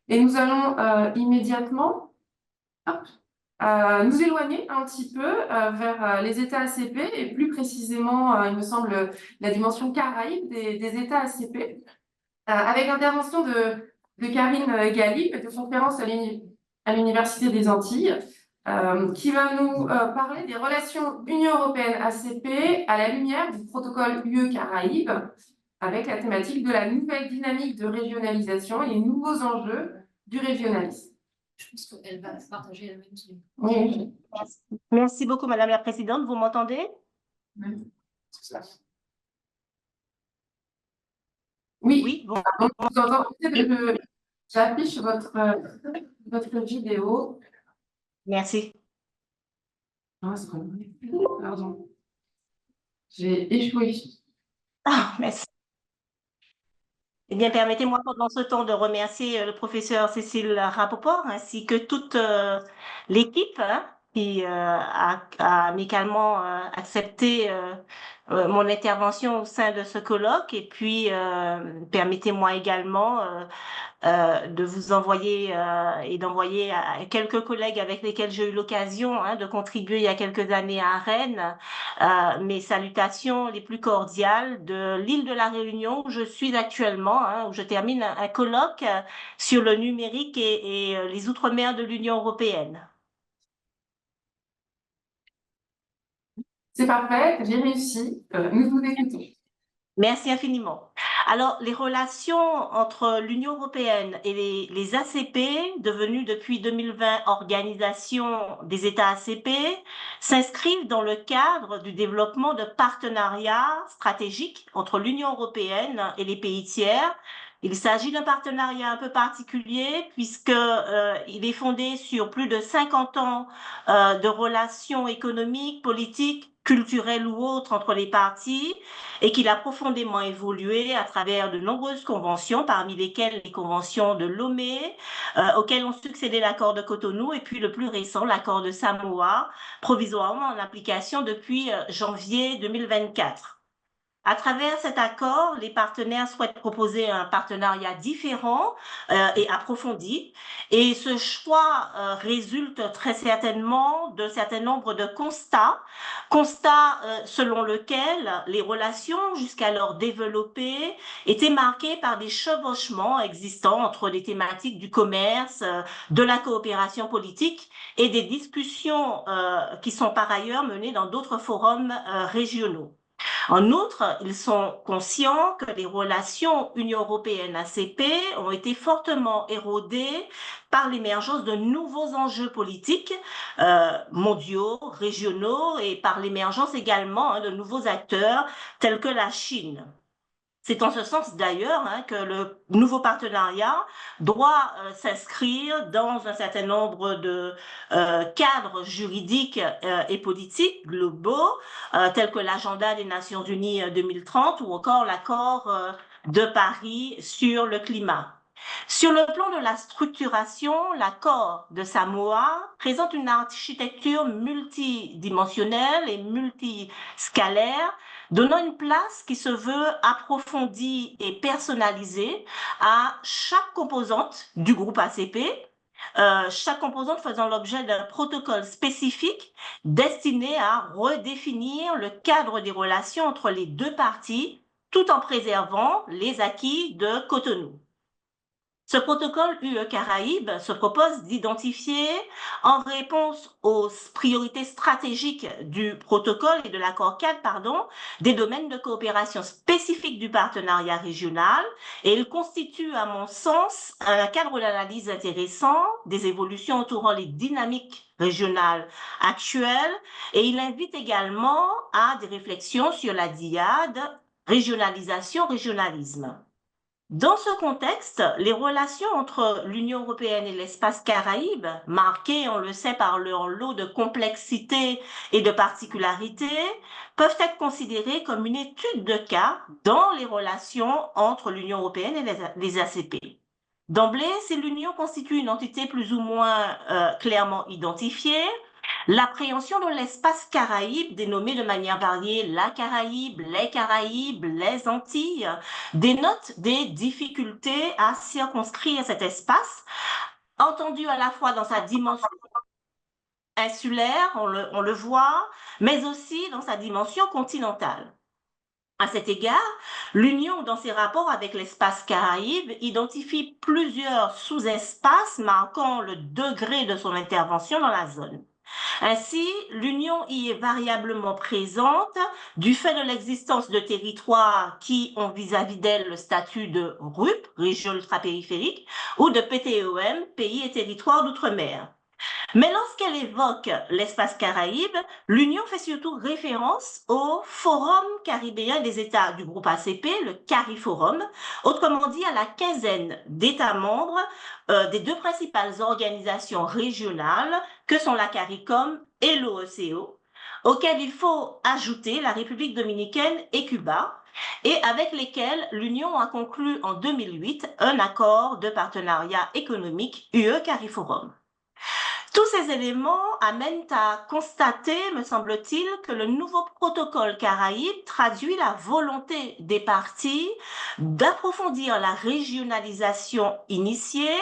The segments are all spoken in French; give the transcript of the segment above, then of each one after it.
Et nous allons immédiatement nous éloigner un petit peu vers les États ACP et plus précisément, il me semble, la dimension Caraïbe des États ACP, avec l'intervention de Karine Galib, de conférence à l'Université des Antilles, qui va nous parler des relations Union européenne-ACP à la lumière du protocole UE-Caraïbes, avec la thématique de la nouvelle dynamique de régionalisation et les nouveaux enjeux du régionalisme. Je pense qu'elle va partager la même chose. Oui. Merci beaucoup, Madame la Présidente. Vous m'entendez? Oui, bon. Donc, vous entendez, j'affiche votre vidéo. Merci. Pardon. J'ai échoué. Merci. Eh bien, permettez-moi pendant ce temps de remercier le professeur Cécile Rapoport ainsi que toute l'équipe qui a amicalement accepté mon intervention au sein de ce colloque. Et puis, permettez-moi également de vous envoyer et d'envoyer à quelques collègues avec lesquels j'ai eu l'occasion de contribuer il y a quelques années à Rennes mes salutations les plus cordiales de l'île de la Réunion où je suis actuellement, où je termine un colloque sur le numérique et les outre-mer de l'Union européenne. C'est parfait, j'ai réussi. Nous vous écoutons. Merci infiniment. Alors, les relations entre l'Union européenne et les ACP, devenues depuis 2020 Organisation des États ACP, s'inscrivent dans le cadre du développement de partenariats stratégiques entre l'Union européenne et les pays tiers. Il s'agit d'un partenariat un peu particulier puisque il est fondé sur plus de 50 ans de relations économiques, politiques, culturelles ou autres entre les parties, et qu'il a profondément évolué à travers de nombreuses conventions, parmi lesquelles les conventions de Lomé, auxquelles ont succédé l'accord de Cotonou et puis le plus récent, l'accord de Samoa, provisoirement en application depuis janvier 2024. À travers cet accord, les partenaires souhaitent proposer un partenariat différent et approfondi. Et ce choix résulte très certainement d'un certain nombre de constats selon lesquels les relations jusqu'alors développées étaient marquées par des chevauchements existants entre les thématiques du commerce, de la coopération politique et des discussions qui sont par ailleurs menées dans d'autres forums régionaux. En outre, ils sont conscients que les relations Union européenne-ACP ont été fortement érodées par l'émergence de nouveaux enjeux politiques mondiaux, régionaux et par l'émergence également de nouveaux acteurs tels que la Chine. C'est en ce sens d'ailleurs que le nouveau partenariat doit s'inscrire dans un certain nombre de cadres juridiques et politiques globaux, tels que l'agenda des Nations Unies 2030 ou encore l'accord de Paris sur le climat. Sur le plan de la structuration, l'accord de Samoa présente une architecture multidimensionnelle et multiscalaire, donnant une place qui se veut approfondie et personnalisée à chaque composante du groupe ACP, chaque composante faisant l'objet d'un protocole spécifique destiné à redéfinir le cadre des relations entre les deux parties, tout en préservant les acquis de Cotonou. Ce protocole UE-Caraïbes se propose d'identifier, en réponse aux priorités stratégiques du protocole et de l'accord cadre, des domaines de coopération spécifiques du partenariat régional, et il constitue, à mon sens, un cadre d'analyse intéressant des évolutions entourant les dynamiques régionales actuelles, et il invite également à des réflexions sur la dyade régionalisation-régionalisme. Dans ce contexte, les relations entre l'Union européenne et l'espace Caraïbes, marquées, on le sait, par leur lot de complexité et de particularités, peuvent être considérées comme une étude de cas dans les relations entre l'Union européenne et les ACP. D'emblée, si l'Union constitue une entité plus ou moins clairement identifiée, L'appréhension de l'espace Caraïbe, dénommé de manière variée la Caraïbe, les Antilles, dénote des difficultés à circonscrire cet espace, entendu à la fois dans sa dimension insulaire, on le voit, mais aussi dans sa dimension continentale. À cet égard, l'Union, dans ses rapports avec l'espace Caraïbe, identifie plusieurs sous-espaces marquant le degré de son intervention dans la zone. Ainsi, l'Union y est variablement présente du fait de l'existence de territoires qui ont vis-à-vis d'elle le statut de RUP, région ultrapériphérique, ou de PTOM, pays et territoires d'outre-mer. Mais lorsqu'elle évoque l'espace Caraïbe, l'Union fait surtout référence au Forum caribéen des États du groupe ACP, le CARIFORUM, autrement dit à la quinzaine d'États membres des deux principales organisations régionales que sont la CARICOM et l'OECO, auxquelles il faut ajouter la République dominicaine et Cuba, et avec lesquels l'Union a conclu en 2008 un accord de partenariat économique UE-CARIFORUM. Tous ces éléments amènent à constater, me semble-t-il, que le nouveau protocole Caraïbe traduit la volonté des parties d'approfondir la régionalisation initiée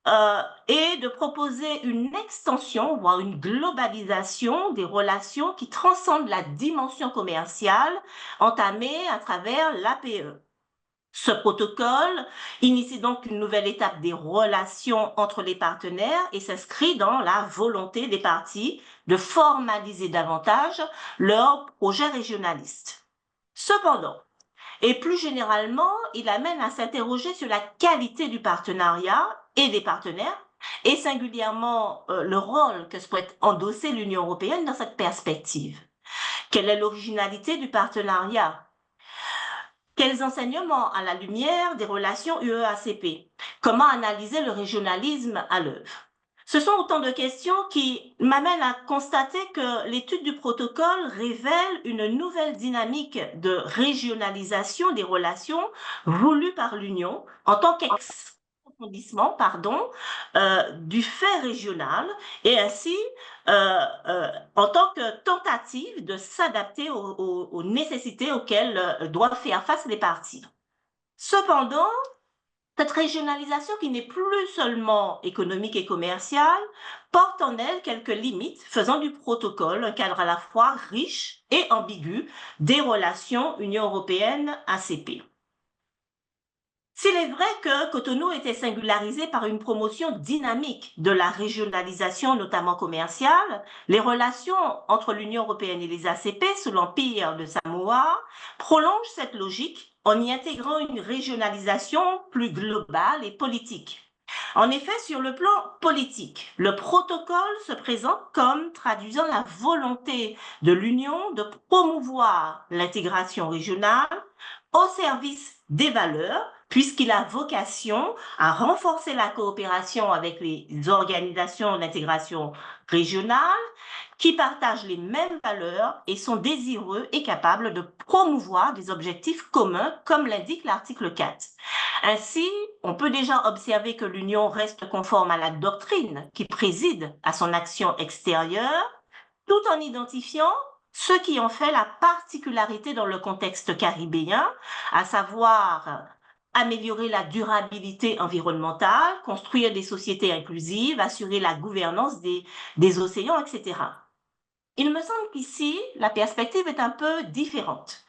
et de proposer une extension, voire une globalisation des relations qui transcendent la dimension commerciale entamée à travers l'APE. Ce protocole initie donc une nouvelle étape des relations entre les partenaires et s'inscrit dans la volonté des parties de formaliser davantage leur projet régionaliste. Cependant, et plus généralement, il amène à s'interroger sur la qualité du partenariat et des partenaires, et singulièrement le rôle que souhaite endosser l'Union européenne dans cette perspective. Quelle est l'originalité du partenariat ? Quels enseignements à la lumière des relations UE-ACP? Comment analyser le régionalisme à l'œuvre? Ce sont autant de questions qui m'amènent à constater que l'étude du protocole révèle une nouvelle dynamique de régionalisation des relations voulue par l'Union en tant qu'approfondissement du fait régional et ainsi en tant que tentative de s'adapter aux nécessités auxquelles doivent faire face les parties. Cependant, cette régionalisation qui n'est plus seulement économique et commerciale porte en elle quelques limites, faisant du protocole un cadre à la fois riche et ambigu des relations Union européenne-ACP. S'il est vrai que Cotonou était singularisé par une promotion dynamique de la régionalisation, notamment commerciale, les relations entre l'Union européenne et les ACP sous l'empire de Samoa prolongent cette logique en y intégrant une régionalisation plus globale et politique. En effet, sur le plan politique, le protocole se présente comme traduisant la volonté de l'Union de promouvoir l'intégration régionale au service des valeurs, puisqu'il a vocation à renforcer la coopération avec les organisations d'intégration régionale qui partagent les mêmes valeurs et sont désireux et capables de promouvoir des objectifs communs, comme l'indique l'article 4. Ainsi, on peut déjà observer que l'Union reste conforme à la doctrine qui préside à son action extérieure, tout en identifiant ce qui en fait la particularité dans le contexte caribéen, à savoir améliorer la durabilité environnementale, construire des sociétés inclusives, assurer la gouvernance des océans, etc. Il me semble qu'ici, la perspective est un peu différente.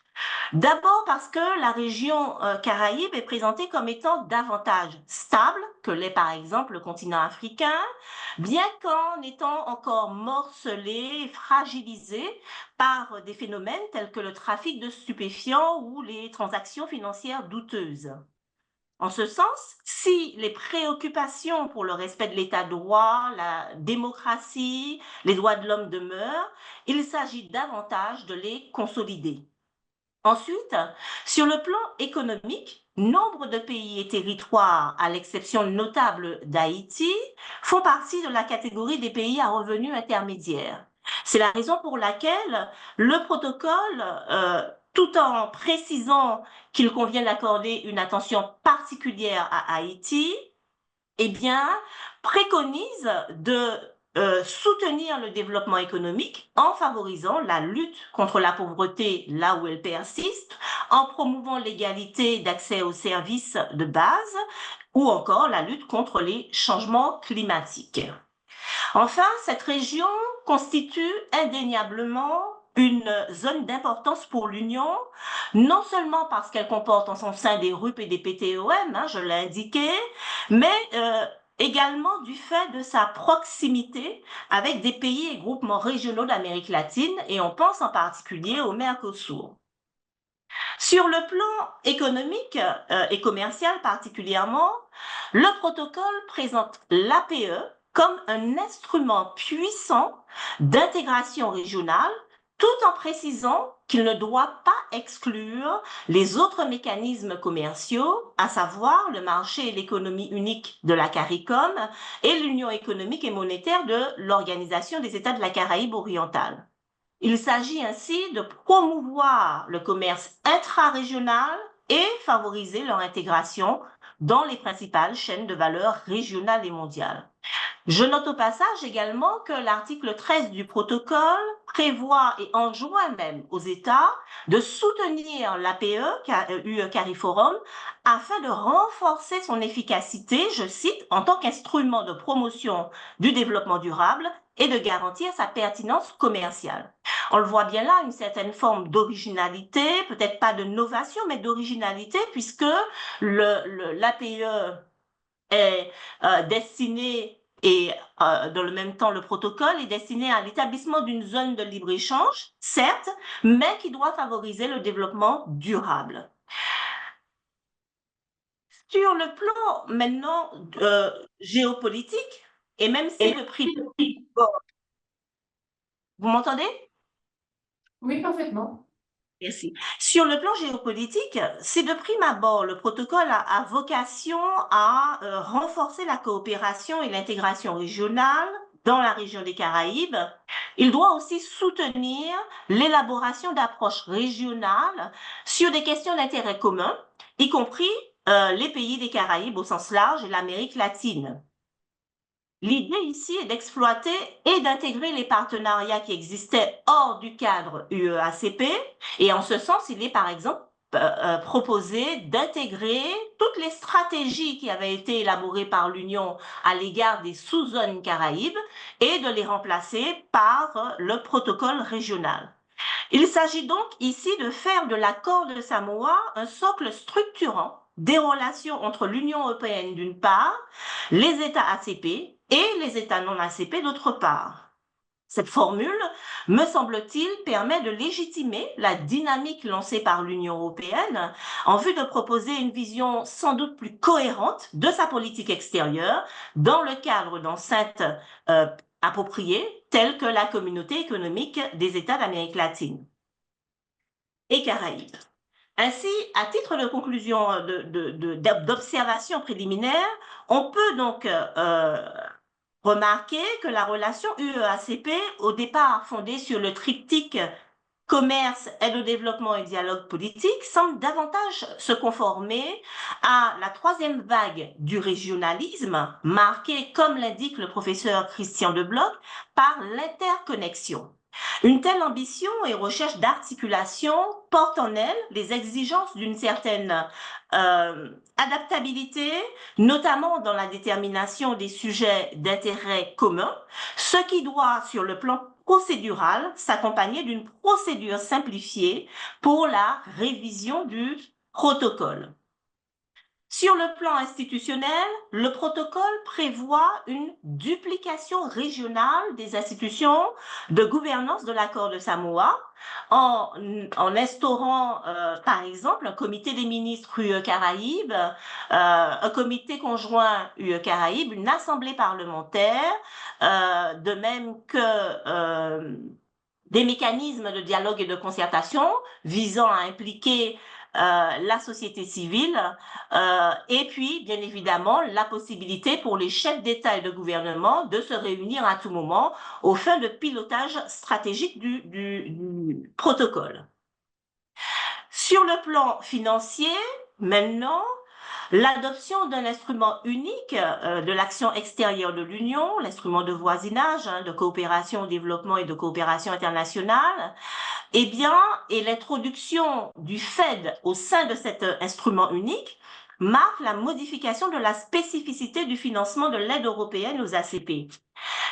D'abord parce que la région Caraïbe est présentée comme étant davantage stable que l'est par exemple le continent africain, bien qu'en étant encore morcelée, fragilisée par des phénomènes tels que le trafic de stupéfiants ou les transactions financières douteuses. En ce sens, si les préoccupations pour le respect de l'état de droit, la démocratie, les droits de l'homme demeurent, il s'agit davantage de les consolider. Ensuite, sur le plan économique, nombre de pays et territoires, à l'exception notable d'Haïti, font partie de la catégorie des pays à revenus intermédiaires. C'est la raison pour laquelle le protocole, tout en précisant qu'il convient d'accorder une attention particulière à Haïti, eh bien, préconise de soutenir le développement économique en favorisant la lutte contre la pauvreté là où elle persiste, en promouvant l'égalité d'accès aux services de base ou encore la lutte contre les changements climatiques. Enfin, cette région constitue indéniablement une zone d'importance pour l'Union, non seulement parce qu'elle comporte en son sein des RUP et des PTOM, je l'ai indiqué, mais également du fait de sa proximité avec des pays et groupements régionaux d'Amérique latine, et on pense en particulier au Mercosur. Sur le plan économique et commercial particulièrement, le protocole présente l'APE comme un instrument puissant d'intégration régionale, tout en précisant qu'il ne doit pas exclure les autres mécanismes commerciaux, à savoir le marché et l'économie unique de la CARICOM et l'Union économique et monétaire de l'Organisation des États de la Caraïbe orientale. Il s'agit ainsi de promouvoir le commerce intra-régional et favoriser leur intégration dans les principales chaînes de valeur régionales et mondiales. Je note au passage également que l'article 13 du protocole prévoit et enjoint même aux États de soutenir l'APE, UE CARIFORUM, afin de renforcer son efficacité, je cite, en tant qu'instrument de promotion du développement durable et de garantir sa pertinence commerciale. On le voit bien là, une certaine forme d'originalité, peut-être pas de novation, mais d'originalité, puisque l'APE est destiné et dans le même temps, le protocole est destiné à l'établissement d'une zone de libre-échange, certes, mais qui doit favoriser le développement durable. Sur le plan maintenant géopolitique, et même si le prix... Vous m'entendez? Oui, parfaitement. Merci. Sur le plan géopolitique, si de prime abord, le protocole a vocation à renforcer la coopération et l'intégration régionale dans la région des Caraïbes, il doit aussi soutenir l'élaboration d'approches régionales sur des questions d'intérêt commun, y compris les pays des Caraïbes au sens large et l'Amérique latine. L'idée ici est d'exploiter et d'intégrer les partenariats qui existaient hors du cadre UE-ACP, et en ce sens, il est par exemple proposé d'intégrer toutes les stratégies qui avaient été élaborées par l'Union à l'égard des sous-zones Caraïbes et de les remplacer par le protocole régional. Il s'agit donc ici de faire de l'accord de Samoa un socle structurant des relations entre l'Union européenne d'une part, les États ACP et les États non ACP d'autre part. Cette formule, me semble-t-il, permet de légitimer la dynamique lancée par l'Union européenne en vue de proposer une vision sans doute plus cohérente de sa politique extérieure dans le cadre d'enceintes appropriées telles que la Communauté économique des États d'Amérique latine et Caraïbes. Ainsi, à titre de conclusion d'observation préliminaire, on peut donc remarquer que la relation UE-ACP, au départ fondée sur le triptyque commerce, aide au développement et dialogue politique, semble davantage se conformer à la troisième vague du régionalisme, marquée, comme l'indique le professeur Christian Debloc, par l'interconnexion. Une telle ambition et recherche d'articulation porte en elle les exigences d'une certaine adaptabilité, notamment dans la détermination des sujets d'intérêt commun, ce qui doit, sur le plan procédural, s'accompagner d'une procédure simplifiée pour la révision du protocole. Sur le plan institutionnel, le protocole prévoit une duplication régionale des institutions de gouvernance de l'accord de Samoa en instaurant, par exemple, un comité des ministres UE-Caraïbes, un comité conjoint UE-Caraïbes, une assemblée parlementaire, de même que des mécanismes de dialogue et de concertation visant à impliquer la société civile et puis, bien évidemment, la possibilité pour les chefs d'État et de gouvernement de se réunir à tout moment aux fins de pilotage stratégique du protocole. Sur le plan financier, maintenant, L'adoption d'un instrument unique de l'action extérieure de l'Union, l'instrument de voisinage, de coopération au développement et de coopération internationale, eh bien, et l'introduction du Fed au sein de cet instrument unique marque la modification de la spécificité du financement de l'aide européenne aux ACP.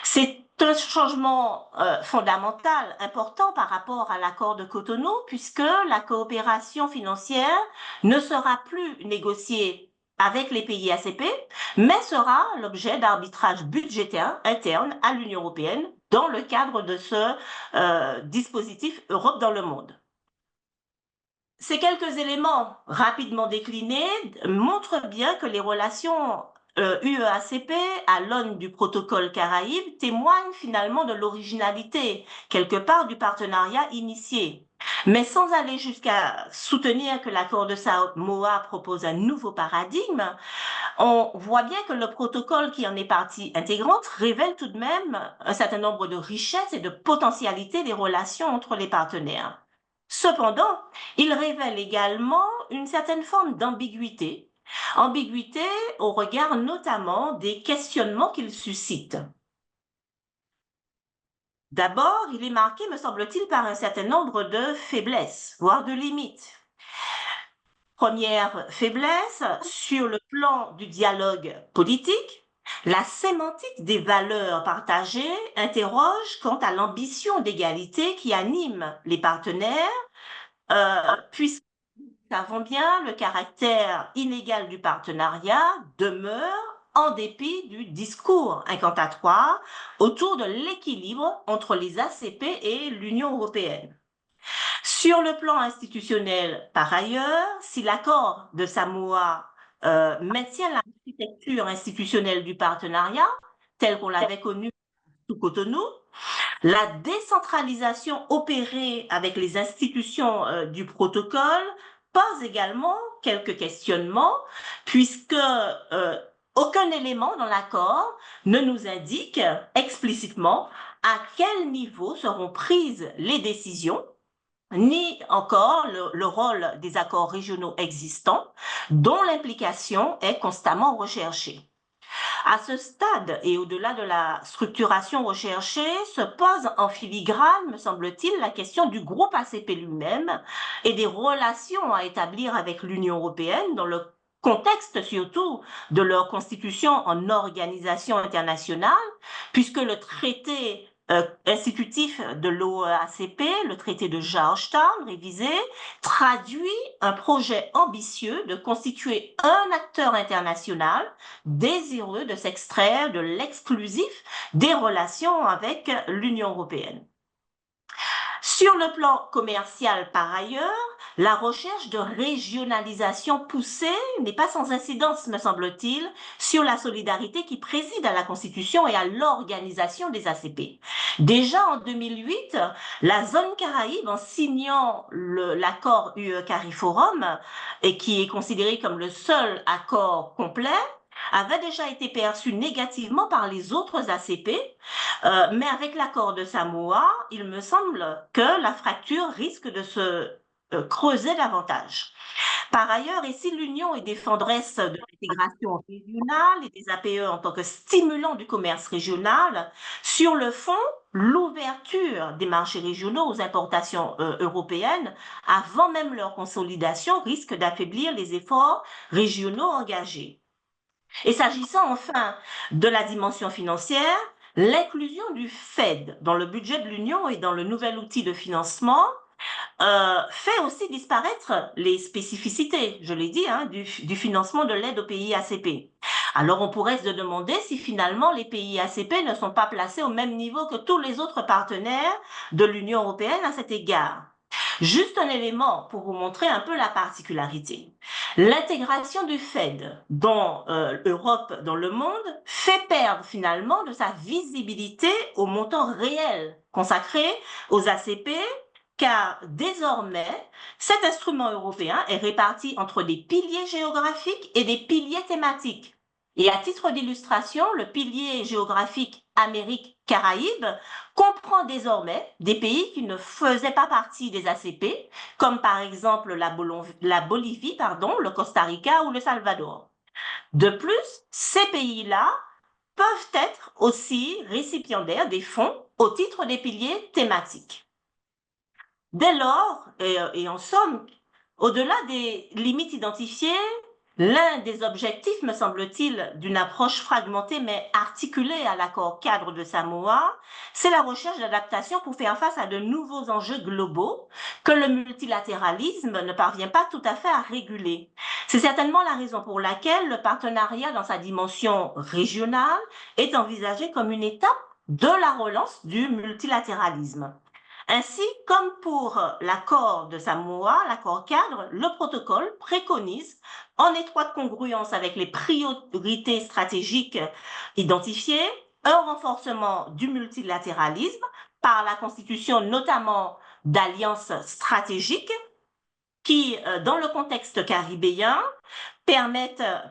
C'est un changement fondamental, important par rapport à l'accord de Cotonou, puisque la coopération financière ne sera plus négociée avec les pays ACP, mais sera l'objet d'arbitrage budgétaire interne à l'Union européenne dans le cadre de ce dispositif Europe dans le monde. Ces quelques éléments rapidement déclinés montrent bien que les relations UE-ACP à l'aune du protocole Caraïbes témoignent finalement de l'originalité, quelque part, du partenariat initié. Mais sans aller jusqu'à soutenir que l'accord de Samoa propose un nouveau paradigme, on voit bien que le protocole qui en est partie intégrante révèle tout de même un certain nombre de richesses et de potentialités des relations entre les partenaires. Cependant, il révèle également une certaine forme d'ambiguïté, ambiguïté au regard notamment des questionnements qu'il suscite. D'abord, il est marqué, me semble-t-il, par un certain nombre de faiblesses, voire de limites. Première faiblesse, sur le plan du dialogue politique, la sémantique des valeurs partagées interroge quant à l'ambition d'égalité qui anime les partenaires, puisque nous savons bien le caractère inégal du partenariat demeure en dépit du discours incantatoire autour de l'équilibre entre les ACP et l'Union européenne. Sur le plan institutionnel, par ailleurs, si l'accord de Samoa maintient l'architecture institutionnelle du partenariat, tel qu'on l'avait connu sous Cotonou, la décentralisation opérée avec les institutions du protocole pose également quelques questionnements, puisque aucun élément dans l'accord ne nous indique explicitement à quel niveau seront prises les décisions, ni encore le rôle des accords régionaux existants, dont l'implication est constamment recherchée. À ce stade et au-delà de la structuration recherchée, se pose en filigrane, me semble-t-il, la question du groupe ACP lui-même et des relations à établir avec l'Union européenne dans le contexte surtout de leur constitution en organisation internationale, puisque le traité institutif de l'OACP, le traité de Georgetown révisé, traduit un projet ambitieux de constituer un acteur international désireux de s'extraire de l'exclusif des relations avec l'Union européenne. Sur le plan commercial, par ailleurs, la recherche de régionalisation poussée n'est pas sans incidence, me semble-t-il, sur la solidarité qui préside à la Constitution et à l'organisation des ACP. Déjà en 2008, la zone Caraïbe, en signant l'accord UE-CARIFORUM, et qui est considéré comme le seul accord complet, avait déjà été perçu négativement par les autres ACP, mais avec l'accord de Samoa, il me semble que la fracture risque de se creuser davantage. Par ailleurs, et si l'Union est défendresse de l'intégration régionale et des APE en tant que stimulant du commerce régional, sur le fond, l'ouverture des marchés régionaux aux importations européennes, avant même leur consolidation, risque d'affaiblir les efforts régionaux engagés. Et s'agissant enfin de la dimension financière, l'inclusion du Fed dans le budget de l'Union et dans le nouvel outil de financement fait aussi disparaître les spécificités, je l'ai dit, du financement de l'aide aux pays ACP. Alors on pourrait se demander si finalement les pays ACP ne sont pas placés au même niveau que tous les autres partenaires de l'Union européenne à cet égard. Juste un élément pour vous montrer un peu la particularité. L'intégration du Fed dans l'Europe, dans le monde, fait perdre finalement de sa visibilité au montant réel consacré aux ACP, car désormais, cet instrument européen est réparti entre des piliers géographiques et des piliers thématiques. Et à titre d'illustration, le pilier géographique Amérique-Caraïbes comprend désormais des pays qui ne faisaient pas partie des ACP, comme par exemple la Bolivie, le Costa Rica ou le Salvador. De plus, ces pays-là peuvent être aussi récipiendaires des fonds au titre des piliers thématiques. Dès lors, et en somme, au-delà des limites identifiées, l'un des objectifs, me semble-t-il, d'une approche fragmentée mais articulée à l'accord cadre de Samoa, c'est la recherche d'adaptation pour faire face à de nouveaux enjeux globaux que le multilatéralisme ne parvient pas tout à fait à réguler. C'est certainement la raison pour laquelle le partenariat dans sa dimension régionale est envisagé comme une étape de la relance du multilatéralisme. Ainsi, comme pour l'accord de Samoa, l'accord cadre, le protocole préconise, en étroite congruence avec les priorités stratégiques identifiées, un renforcement du multilatéralisme par la constitution notamment d'alliances stratégiques qui, dans le contexte caribéen,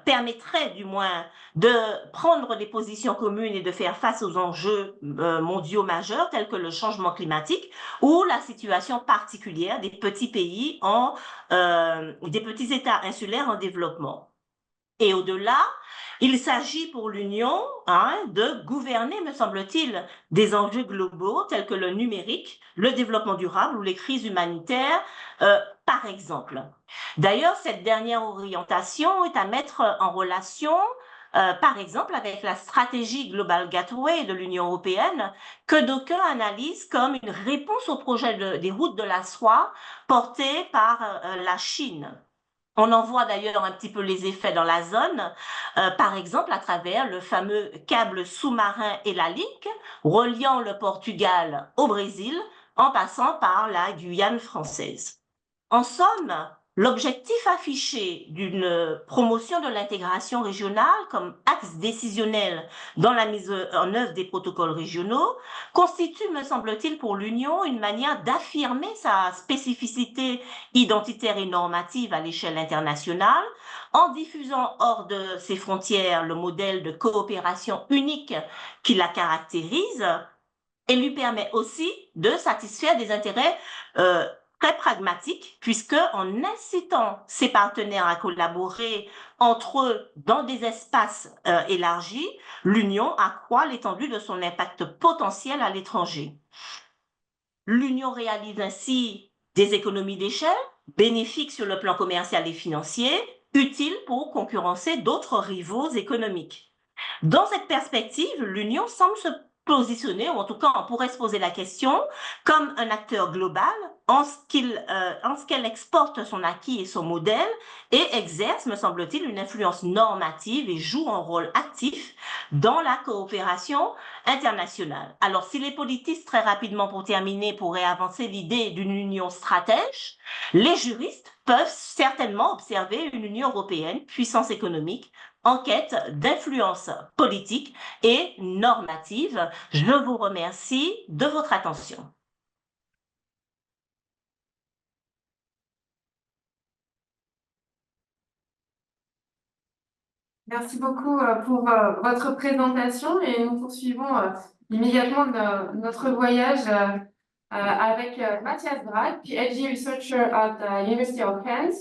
permettrait du moins de prendre des positions communes et de faire face aux enjeux mondiaux majeurs tels que le changement climatique ou la situation particulière des petits pays des petits États insulaires en développement. Et au-delà, il s'agit pour l'Union de gouverner, me semble-t-il, des enjeux globaux tels que le numérique, le développement durable ou les crises humanitaires, par exemple. D'ailleurs, cette dernière orientation est à mettre en relation, par exemple, avec la stratégie Global Gateway de l'Union européenne, que d'aucuns analysent comme une réponse au projet des routes de la soie porté par la Chine. On en voit d'ailleurs un petit peu les effets dans la zone, par exemple à travers le fameux câble sous-marin ELALIC reliant le Portugal au Brésil en passant par la Guyane française. En somme, l'objectif affiché d'une promotion de l'intégration régionale comme axe décisionnel dans la mise en œuvre des protocoles régionaux constitue, me semble-t-il, pour l'Union une manière d'affirmer sa spécificité identitaire et normative à l'échelle internationale en diffusant hors de ses frontières le modèle de coopération unique qui la caractérise et lui permet aussi de satisfaire des intérêts très pragmatiques, puisque en incitant ses partenaires à collaborer entre eux dans des espaces élargis, l'Union accroît l'étendue de son impact potentiel à l'étranger. L'Union réalise ainsi des économies d'échelle bénéfiques sur le plan commercial et financier, utiles pour concurrencer d'autres rivaux économiques. Dans cette perspective, l'Union semble se positionner, ou en tout cas on pourrait se poser la question, comme un acteur global en ce qu'elle exporte son acquis et son modèle et exerce, me semble-t-il, une influence normative et joue un rôle actif dans la coopération internationale. Alors si les politistes, très rapidement pour terminer, pourraient avancer l'idée d'une union stratège, les juristes peuvent certainement observer une Union européenne, puissance économique, en quête d'influence politique et normative. Je vous remercie de votre attention. Merci beaucoup pour votre présentation et nous poursuivons immédiatement notre voyage avec Matthias Brag, PhD researcher at the University of Kent,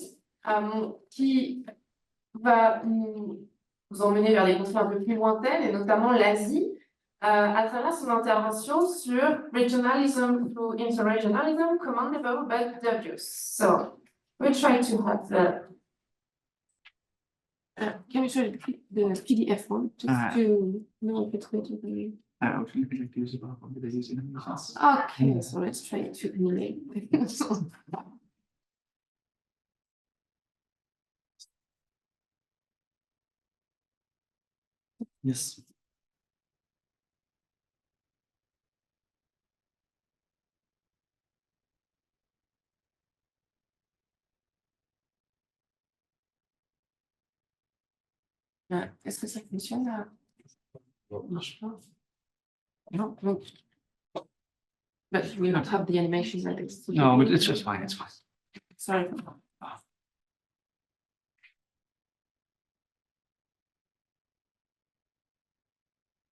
qui va vous emmener vers des contrées un peu plus lointaines et notamment l'Asie à travers son intervention sur Regionalism through Interregionalism, Commendable but Dubious. So, we'll try to have the can you show the PDF one just to know if it's written? Okay, so let's try to emulate. Yes. Est-ce que ça fonctionne là? Non, marche pas. Non, non. But we don't have the animations like this. No, but it's just fine. It's fine. Sorry.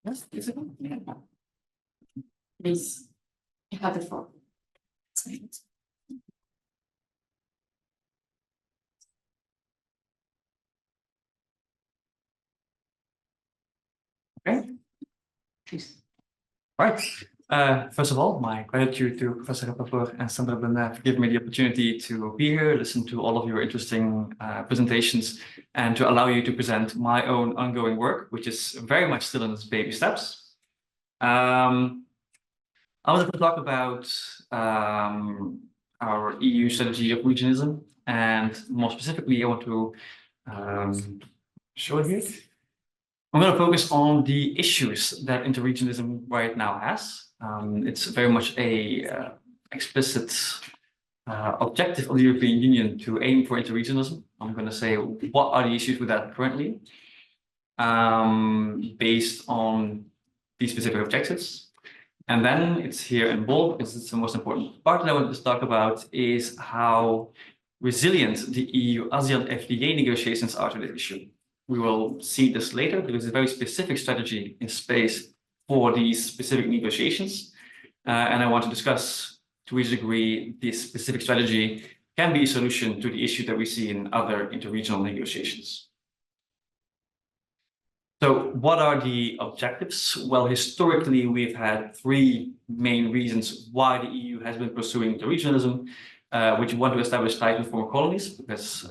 Yes, is it? Please, you have the phone. Okay. Please. Right. First of all, my gratitude to Professor Rappaport and Sandra Blenner for giving me the opportunity to be here, listen to all of your interesting presentations, and to allow you to present my own ongoing work, which is very much still in its baby steps. I wanted to talk about our EU strategy of regionalism, and more specifically, I want to show it here. I'm going to focus on the issues that interregionalism right now has. It's very much a explicit objective of the European Union to aim for interregionalism. I'm going to say what are the issues with that currently, based on these specific objectives. And then it's here in bold, because it's the most important part that I want to talk about is how resilient the EU-ASEAN FTA negotiations are to this issue. We will see this later, because there's a very specific strategy in space for these specific negotiations. And I want to discuss to which degree this specific strategy can be a solution to the issue that we see in other interregional negotiations. So what are the objectives? Well, historically, we've had three main reasons why the EU has been pursuing interregionalism. Which want to establish tight and former colonies, because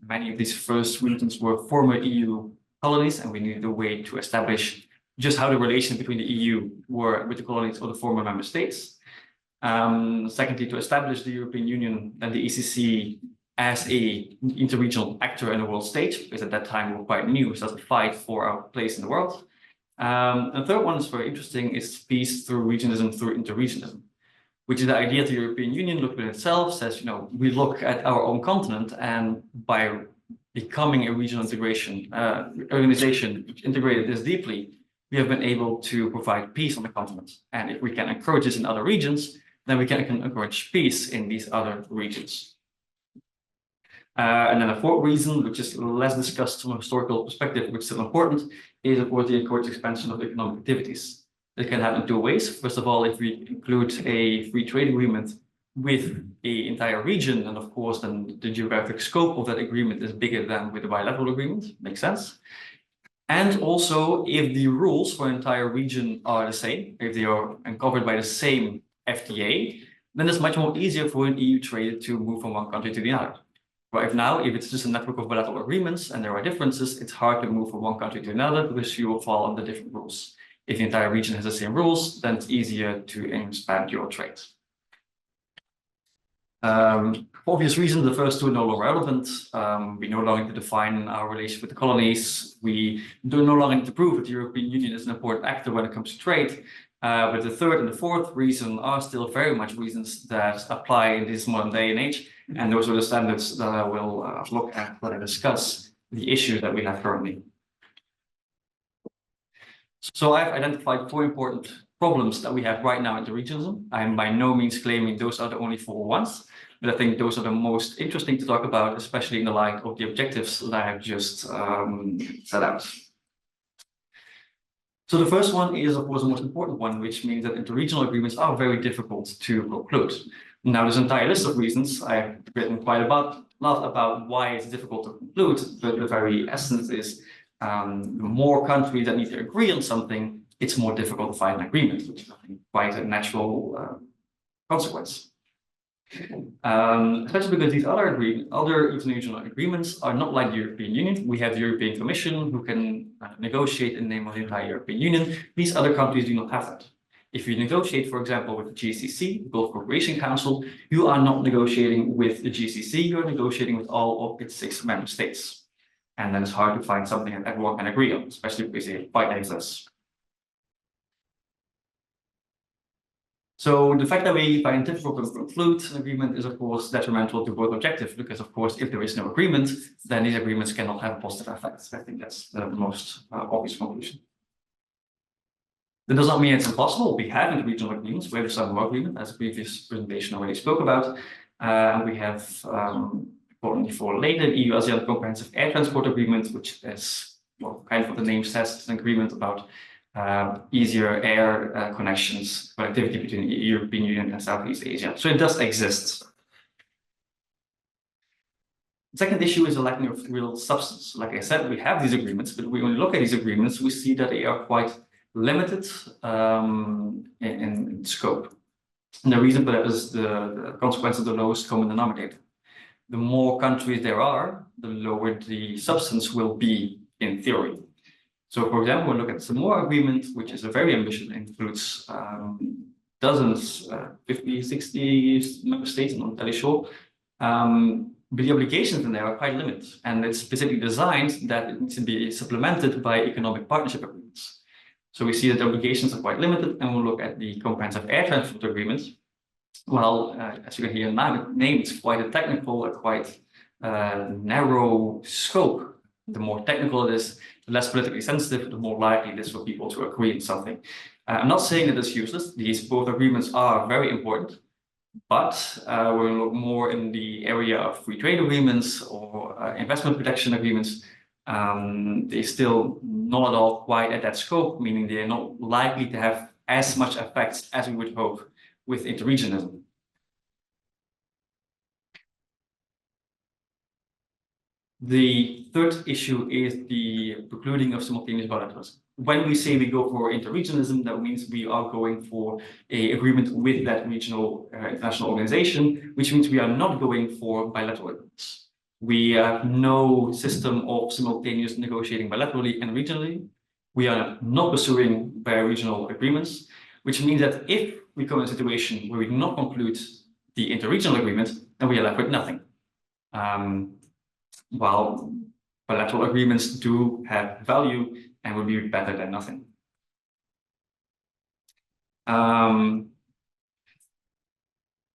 many of these first regions were former EU colonies, and we needed a way to establish just how the relations between the EU were with the colonies of the former member states. Secondly, to establish the European Union and the ECC as a interregional actor in the world stage, because at that time we were quite new, so that's a fight for our place in the world. And third one is very interesting, is peace through regionalism through interregionalism, which is the idea that the European Union looked at itself, says, you know, we look at our own continent, and by becoming a regional integration organization which integrated this deeply, we have been able to provide peace on the continent. And if we can encourage this in other regions, then we can encourage peace in these other regions. And then a fourth reason, which is less discussed from a historical perspective, which is still important, is of course the encouraged expansion of economic activities. It can happen two ways. First of all, if we include a free trade agreement with the entire region, and of course, then the geographic scope of that agreement is bigger than with a bilateral agreement, makes sense. And also, if the rules for an entire region are the same, if they are covered by the same FTA, then it's much more easier for an EU trader to move from one country to the other. Right now, if it's just a network of bilateral agreements and there are differences, it's hard to move from one country to another because you will fall under different rules. If the entire region has the same rules, then it's easier to expand your trade. For obvious reasons, the first two are no longer relevant. We no longer need to define our relationship with the colonies. We do no longer need to prove that the European Union is an important actor when it comes to trade. But the third and the fourth reason are still very much reasons that apply in this modern day and age. And those are the standards that I will look at when I discuss the issue that we have currently. So I've identified four important problems that we have right now in interregionalism. I'm by no means claiming those are the only four ones, but I think those are the most interesting to talk about, especially in the light of the objectives that I have just set out. So the first one is, of course, the most important one, which means that interregional agreements are very difficult to conclude. Now, there's an entire list of reasons. I've written quite a lot about why it's difficult to conclude, but the very essence is the more countries that need to agree on something, it's more difficult to find an agreement, which is, I think, quite a natural consequence. Especially because these other interregional agreements are not like the European Union. We have the European Commission who can negotiate in the name of the entire European Union. These other countries do not have that. If you negotiate, for example, with the GCC, the Gulf Cooperation Council, you are not negotiating with the GCC, you're negotiating with all of its 6 member states. And then it's hard to find something that everyone can agree on, especially because they fight against us. So the fact that we find it difficult to conclude an agreement is, of course, detrimental to both objectives, because, of course, if there is no agreement, then these agreements cannot have a positive effect. I think that's the most obvious conclusion. That does not mean it's impossible. We have interregional agreements. We have the Samoa Agreement, as the previous presentation already spoke about. We have, importantly for later, EU-ASEAN Comprehensive Air Transport Agreement, which is, well, kind of what the name says, it's an agreement about easier air connections, connectivity between the European Union and Southeast Asia. So it does exist. Second issue is a lack of real substance. Like I said, we have these agreements, but when we look at these agreements, we see that they are quite limited in scope. And the reason for that is the consequence of the lowest common denominator. The more countries there are, the lower the substance will be in theory. So, for example, we look at the Samoa Agreement, which is a very ambitious, includes dozens, 50, 60 member states, I'm not entirely sure. But the obligations in there are quite limited, and it's specifically designed that it needs to be supplemented by economic partnership agreements. So we see that the obligations are quite limited, and we'll look at the Comprehensive Air Transport Agreement. Well, as you can hear in the name, it's quite a technical, quite narrow scope. The more technical it is, the less politically sensitive, the more likely it is for people to agree on something. I'm not saying that it's useless. These both agreements are very important, but we're going to look more in the area of free trade agreements or investment protection agreements. They're still not at all quite at that scope, meaning they're not likely to have as much effects as we would hope with interregionalism. The third issue is the precluding of simultaneous bilateralism. When we say we go for interregionalism, that means we are going for an agreement with that regional international organization, which means we are not going for bilateral agreements. We have no system of simultaneous negotiating bilaterally and regionally. We are not pursuing bi-regional agreements, which means that if we come in a situation where we do not conclude the interregional agreement, then we are left with nothing. While bilateral agreements do have value and would be better than nothing.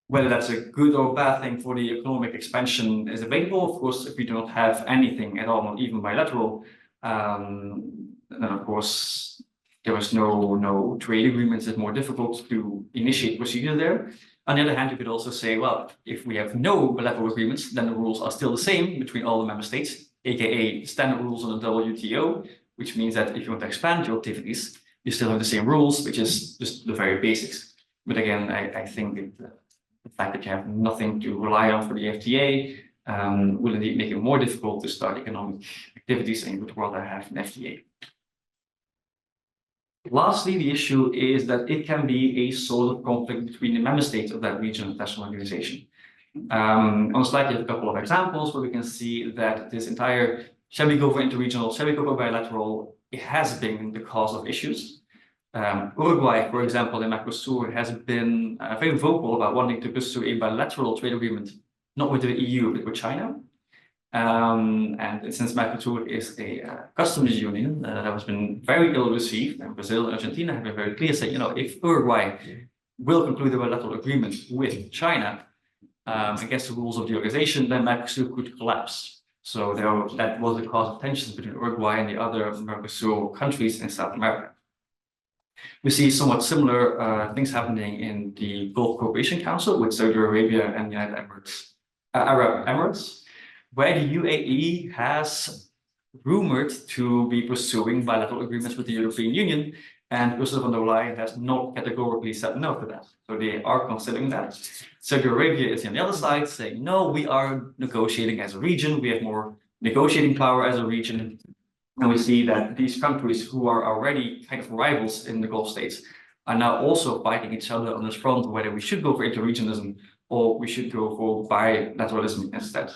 Whether that's a good or bad thing for the economic expansion is debatable. Of course, if we do not have anything at all, not even bilateral, then of course there was no trade agreements. It's more difficult to initiate procedure there. On the other hand, you could also say, well, if we have no bilateral agreements, then the rules are still the same between all the member states, aka standard rules on the WTO, which means that if you want to expand your activities, you still have the same rules, which is just the very basics. But again, I think that the fact that you have nothing to rely on for the FTA will indeed make it more difficult to start economic activities, and you would rather have an FTA. Lastly, the issue is that it can be a sort of conflict between the member states of that regional international organization. On the slide, you have a couple of examples where we can see that this entire, shall we go for interregional, shall we go for bilateral, it has been the cause of issues. Uruguay, for example, in Mercosur has been very vocal about wanting to pursue a bilateral trade agreement, not with the EU, but with China. And since Mercosur is a customs union that has been very ill received, and Brazil and Argentina have been very clear, saying, you know, if Uruguay will conclude a bilateral agreement with China against the rules of the organization, then Mercosur could collapse. So that was the cause of tensions between Uruguay and the other Mercosur countries in South America. We see somewhat similar things happening in the Gulf Cooperation Council with Saudi Arabia and the United Arab Emirates, where the UAE has rumored to be pursuing bilateral agreements with the European Union, and Ursula von der Leyen has not categorically said no to that. So they are considering that. Saudi Arabia is on the other side saying, no, we are negotiating as a region, we have more negotiating power as a region. And we see that these countries who are already kind of rivals in the Gulf states are now also fighting each other on this front, whether we should go for interregionalism or we should go for bilateralism instead.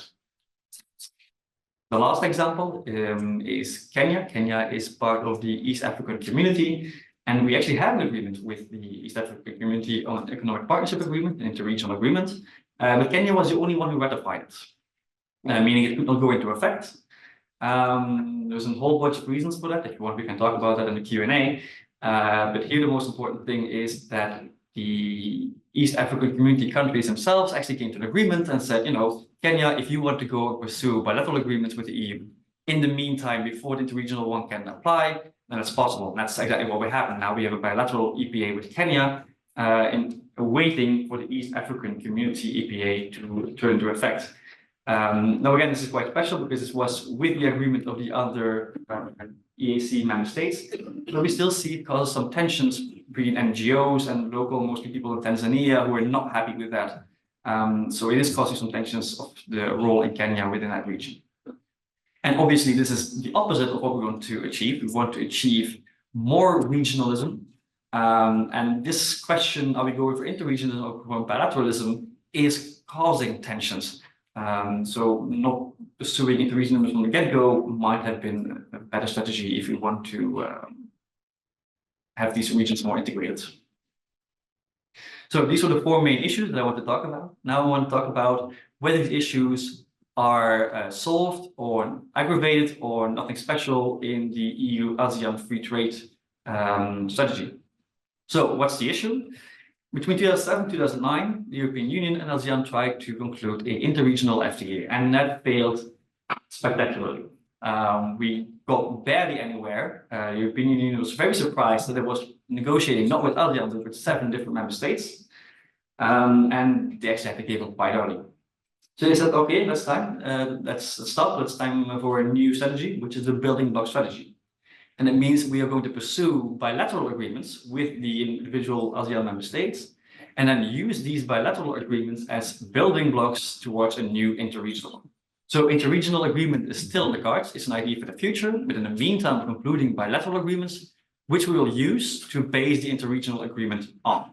The last example is Kenya. Kenya is part of the East African Community, and we actually have an agreement with the East African Community on an economic partnership agreement, an interregional agreement, but Kenya was the only one who ratified it, meaning it could not go into effect. There's a whole bunch of reasons for that. If you want, we can talk about that in the Q&A. But here the most important thing is that the East African Community countries themselves actually came to an agreement and said, you know, Kenya, if you want to go pursue bilateral agreements with the EU, in the meantime, before the interregional one can apply, then it's possible. And that's exactly what will happen. Now we have a bilateral EPA with Kenya, and waiting for the East African Community EPA to turn into effect. Now, again, this is quite special because this was with the agreement of the other EAC member states, but we still see it causes some tensions between NGOs and local, mostly people in Tanzania, who are not happy with that. So it is causing some tensions of the role in Kenya within that region. And obviously, this is the opposite of what we want to achieve. We want to achieve more regionalism. And this question, are we going for interregionalism or for bilateralism, is causing tensions. So not pursuing interregionalism from the get-go might have been a better strategy if we want to have these regions more integrated. So these are the four main issues that I want to talk about. Now I want to talk about whether these issues are solved or aggravated or nothing special in the EU-ASEAN free trade strategy. So what's the issue? Between 2007 and 2009, the European Union and ASEAN tried to conclude an interregional FTA, and that failed spectacularly. We got barely anywhere. The European Union was very surprised that it was negotiating not with ASEAN, but with 7 different member states. And they actually had to give up quite early. So they said, okay, let's stop. It's time for a new strategy, which is the building block strategy. And it means we are going to pursue bilateral agreements with the individual ASEAN member states, and then use these bilateral agreements as building blocks towards a new interregional. So interregional agreement is still in the cards. It's an idea for the future, but in the meantime, we're concluding bilateral agreements, which we will use to base the interregional agreement on.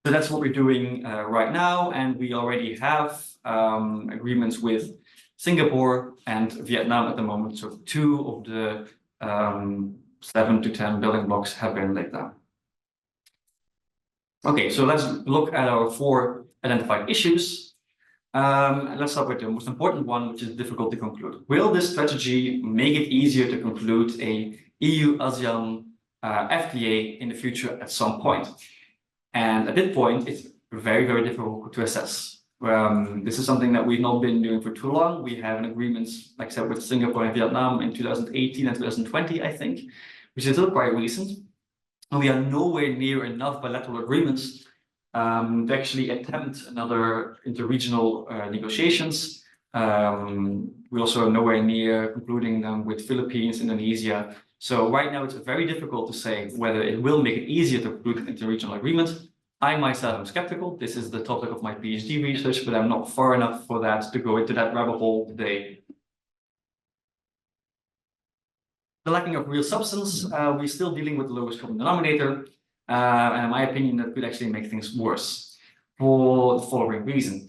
So that's what we're doing right now, and we already have agreements with Singapore and Vietnam at the moment. So 2 of the 7 to 10 building blocks have been laid down. Okay, so let's look at our 4 identified issues. Let's start with the most important one, which is difficult to conclude. Will this strategy make it easier to conclude a EU-ASEAN FTA in the future at some point? And at this point, it's very, very difficult to assess. This is something that we've not been doing for too long. We have an agreement, like I said, with Singapore and Vietnam in 2018 and 2020, I think, which is still quite recent. And we are nowhere near enough bilateral agreements to actually attempt another interregional negotiations. We also are nowhere near concluding them with Philippines, Indonesia. So right now, it's very difficult to say whether it will make it easier to conclude an interregional agreement. I myself am skeptical. This is the topic of my PhD research, but I'm not far enough for that to go into that rabbit hole today. The lacking of real substance, we're still dealing with the lowest common denominator. And in my opinion, that could actually make things worse for the following reason.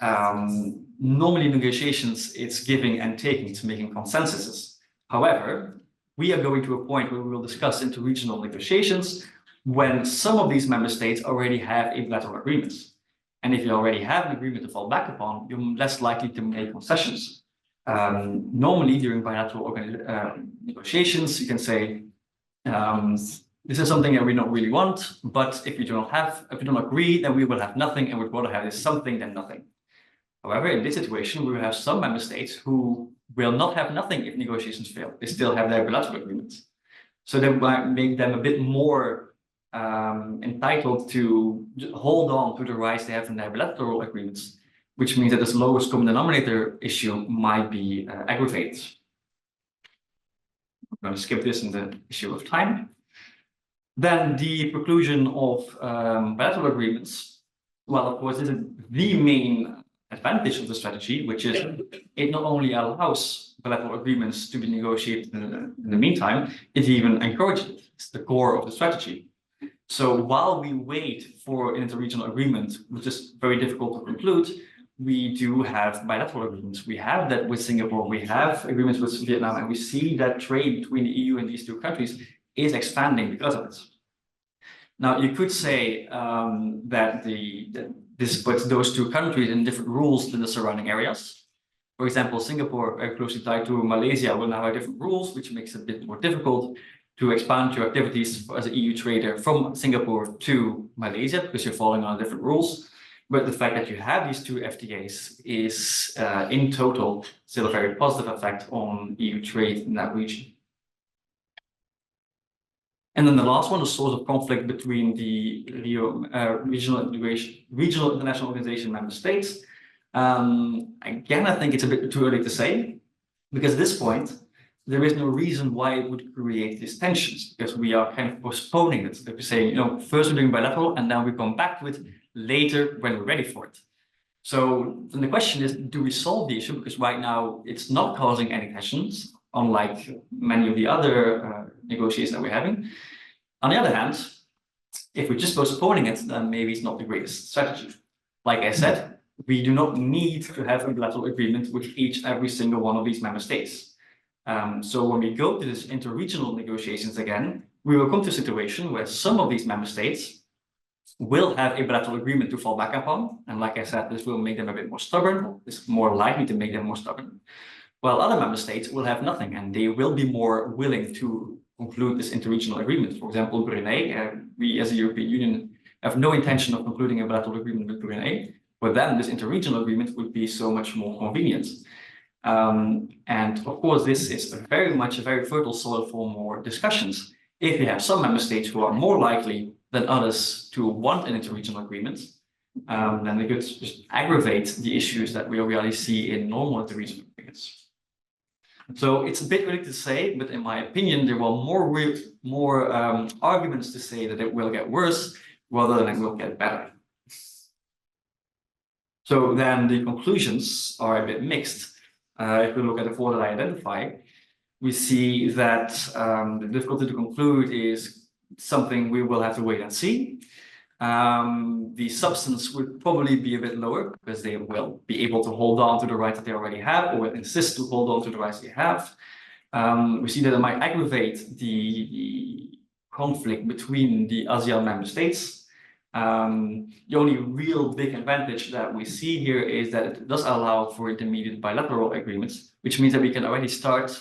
Normally in negotiations, it's giving and taking, it's making consensuses. However, we are going to a point where we will discuss interregional negotiations when some of these member states already have a bilateral agreement. And if you already have an agreement to fall back upon, you're less likely to make concessions. Normally during bilateral negotiations, you can say, this is something that we don't really want, but if you don't agree, then we will have nothing, and we'd rather have this something than nothing. However, in this situation, we will have some member states who will not have nothing if negotiations fail. They still have their bilateral agreements. So that might make them a bit more entitled to hold on to the rights they have in their bilateral agreements, which means that this lowest common denominator issue might be aggravated. I'm going to skip this in the issue of time. Then the preclusion of bilateral agreements. Well, of course, this is the main advantage of the strategy, which is it not only allows bilateral agreements to be negotiated in the meantime, it even encourages it. It's the core of the strategy. So while we wait for an interregional agreement, which is very difficult to conclude, we do have bilateral agreements. We have that with Singapore, we have agreements with Vietnam, and we see that trade between the EU and these 2 countries is expanding because of it. Now, you could say that this puts those 2 countries in different rules than the surrounding areas. For example, Singapore, very closely tied to Malaysia, will now have different rules, which makes it a bit more difficult to expand your activities as an EU trader from Singapore to Malaysia, because you're following on different rules. But the fact that you have these 2 FTAs is, in total, still a very positive effect on EU trade in that region. And then the last one, the source of conflict between the regional international organization member states. Again, I think it's a bit too early to say, because at this point, there is no reason why it would create these tensions, because we are kind of postponing it. We're saying, first we're doing bilateral, and then we come back with later when we're ready for it. So then the question is, do we solve the issue? Because right now it's not causing any tensions, unlike many of the other negotiations that we're having. On the other hand, if we're just postponing it, then maybe it's not the greatest strategy. Like I said, we do not need to have a bilateral agreement with every single one of these member states. So when we go to this interregional negotiations again, we will come to a situation where some of these member states will have a bilateral agreement to fall back upon. And like I said, this will make them a bit more stubborn. It's more likely to make them more stubborn. While other member states will have nothing, and they will be more willing to conclude this interregional agreement. For example, Brunei, we as the European Union have no intention of concluding a bilateral agreement with Brunei, but then this interregional agreement would be so much more convenient. And of course, this is very much a very fertile soil for more discussions. If you have some member states who are more likely than others to want an interregional agreement, then they could just aggravate the issues that we already see in normal interregional agreements. So it's a bit early to say, but in my opinion, there were more arguments to say that it will get worse rather than it will get better. So then the conclusions are a bit mixed. If we look at the four that I identify, we see that the difficulty to conclude is something we will have to wait and see. The substance would probably be a bit lower because they will be able to hold on to the rights that they already have, or will insist to hold on to the rights they have. We see that it might aggravate the conflict between the ASEAN member states. The only real big advantage that we see here is that it does allow for intermediate bilateral agreements, which means that we can already start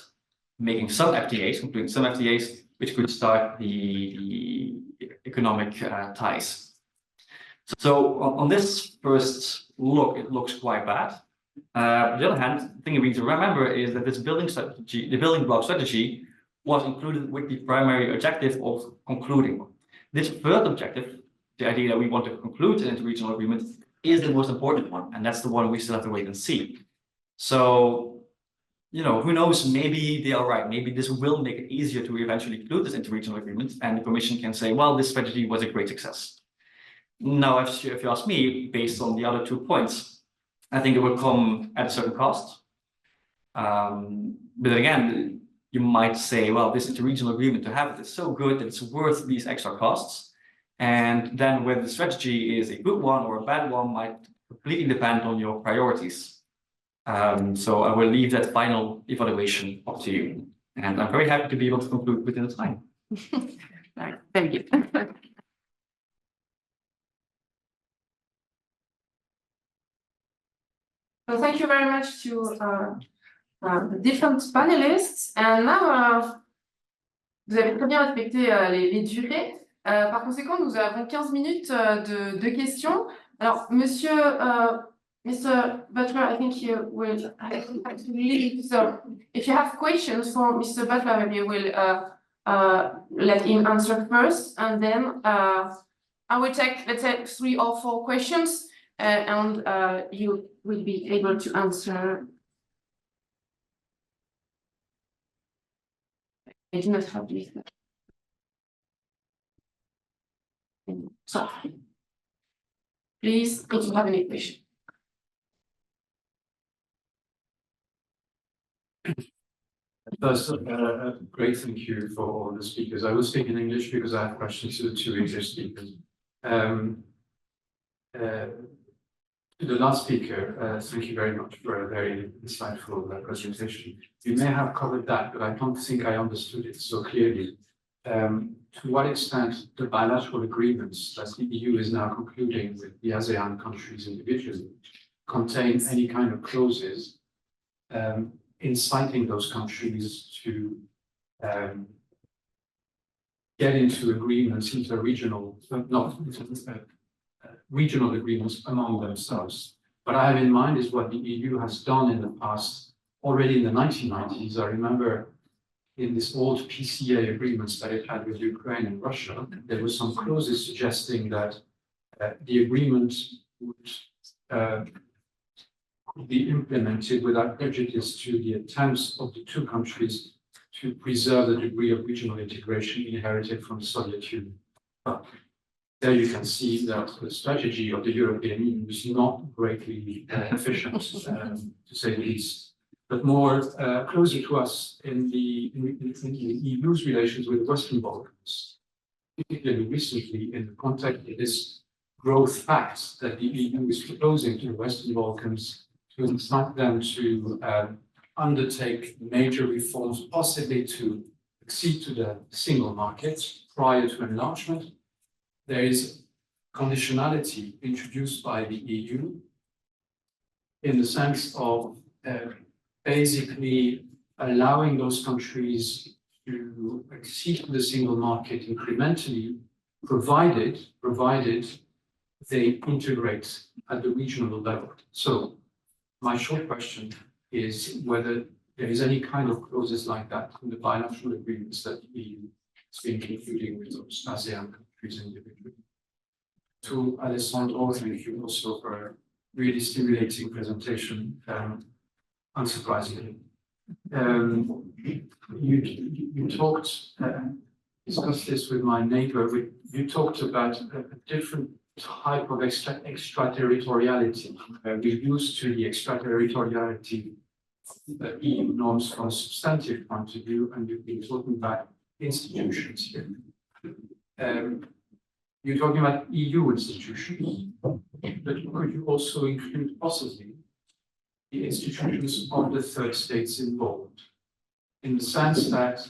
making some FTAs, including some FTAs, which could start the economic ties. So on this first look, it looks quite bad. On the other hand, the thing we need to remember is that this building strategy, the building block strategy, was included with the primary objective of concluding. This third objective, the idea that we want to conclude an interregional agreement, is the most important one, and that's the one we still have to wait and see. So, you know, who knows, maybe they are right. Maybe this will make it easier to eventually conclude this interregional agreement, and the Commission can say, well, this strategy was a great success. Now, if you ask me, based on the other 2 points, I think it will come at a certain cost. But again, you might say, well, this interregional agreement, to have it is so good that it's worth these extra costs. And then whether the strategy is a good one or a bad one might completely depend on your priorities. So I will leave that final evaluation up to you. And I'm very happy to be able to conclude within the time. Right, very good. So thank you very much to the different panelists. And now, vous avez très bien respecté les durées. Par conséquent, nous avons 15 minutes de questions. Alors, Mr. Butler, I think you will have to leave. So if you have questions for Mr. Butler, maybe we'll let him answer first. And then I will take, let's say, 3 or 4 questions. And you will be able to answer. I do not have this. So, please, if you have any question. First, great thank you for all the speakers. I will speak in English because I have questions to the 2 English speakers. To the last speaker, thank you very much for a very insightful presentation. You may have covered that, but I don't think I understood it so clearly. To what extent the bilateral agreements that the EU is now concluding with the ASEAN countries individually contain any kind of clauses inciting those countries to get into agreements, regional agreements among themselves. What I have in mind is what the EU has done in the past, already in the 1990s. I remember in this old PCA agreements that it had with Ukraine and Russia, there were some clauses suggesting that the agreement would be implemented without prejudice to the attempts of the 2 countries to preserve the degree of regional integration inherited from the Soviet Union. there you can see that the strategy of the European Union is not greatly efficient, to say the least, but more closer to us in the EU's relations with the Western Balkans, particularly recently in the context of this growth pact that the EU is proposing to the Western Balkans to incite them to undertake major reforms, possibly to accede to the single market prior to enlargement. There is conditionality introduced by the EU in the sense of basically allowing those countries to accede to the single market incrementally, provided they integrate at the regional level. So my short question is whether there is any kind of clauses like that in the bilateral agreements that the EU has been concluding with those ASEAN countries individually. To Alessandro, thank you also for a really stimulating presentation, unsurprisingly. You talked, discussed this with my neighbor, you talked about a different type of extraterritoriality. We're used to the extraterritoriality of EU norms from a substantive point of view, and you've been talking about institutions here. You're talking about EU institutions, but could you also include possibly the institutions of the third states involved, in the sense that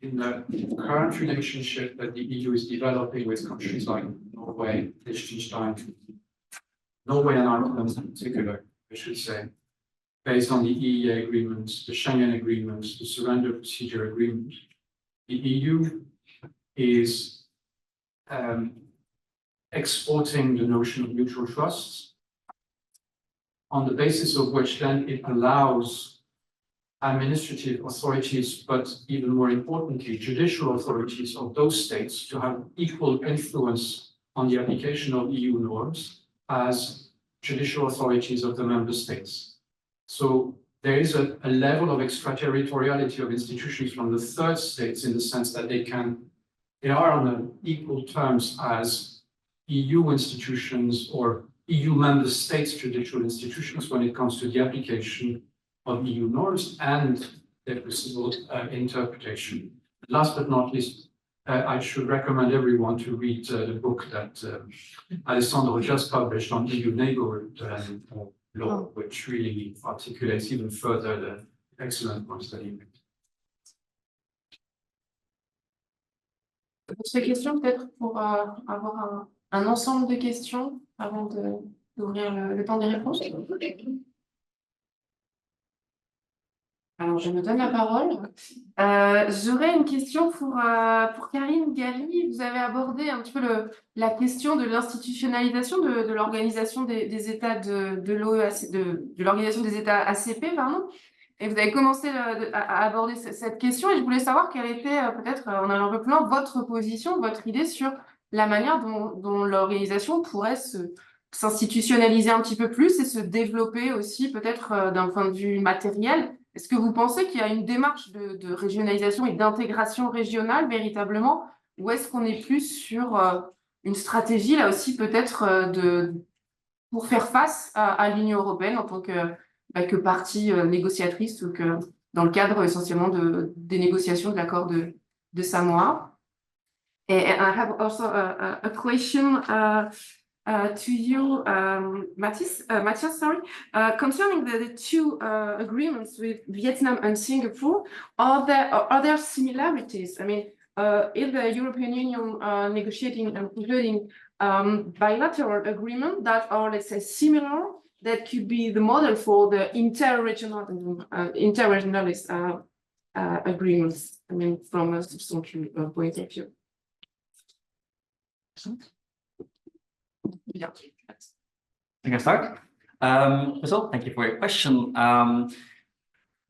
in the current relationship that the EU is developing with countries like Norway, Liechtenstein, Norway and Ireland in particular, I should say, based on the EEA agreement, the Schengen agreement, the surrender procedure agreement, the EU is exporting the notion of mutual trusts, on the basis of which then it allows administrative authorities, but even more importantly, judicial authorities of those states to have equal influence on the application of EU norms as judicial authorities of the member states. So there is a level of extraterritoriality of institutions from the third states in the sense that they are on equal terms as EU institutions or EU member states judicial institutions when it comes to the application of EU norms and their possible interpretation. Last but not least, I should recommend everyone to read the book that Alessandro just published on EU neighborhood law, which really articulates even further the excellent points that he made. D'autres questions peut-être pour avoir un ensemble de questions avant d'ouvrir le temps des réponses? Alors, je me donne la parole. J'aurais une question pour Karine Galli. Vous avez abordé un petit peu la question de l'institutionnalisation de l'organisation des États de l'OEAC, de l'organisation des États ACP, pardon. Et vous avez commencé à aborder cette question et je voulais savoir quelle était peut-être, en allant un peu plus loin, votre position, votre idée sur la manière dont l'organisation pourrait s'institutionnaliser un petit peu plus et se développer aussi peut-être d'un point de vue matériel. Est-ce que vous pensez qu'il y a une démarche de régionalisation et d'intégration régionale véritablement, ou est-ce qu'on est plus sur une stratégie là aussi peut-être pour faire face à l'Union européenne en tant que partie négociatrice ou que dans le cadre essentiellement des négociations de l'accord de Samoa? And I have also a question to you, Matthias, sorry, concerning the two agreements with Vietnam and Singapore. Are there similarities? I mean, is the European Union negotiating and concluding bilateral agreements that are, let's say, similar, that could be the model for the interregionalist agreements? I mean, from a substantial point of view. Yeah. I can start. So thank you for your question.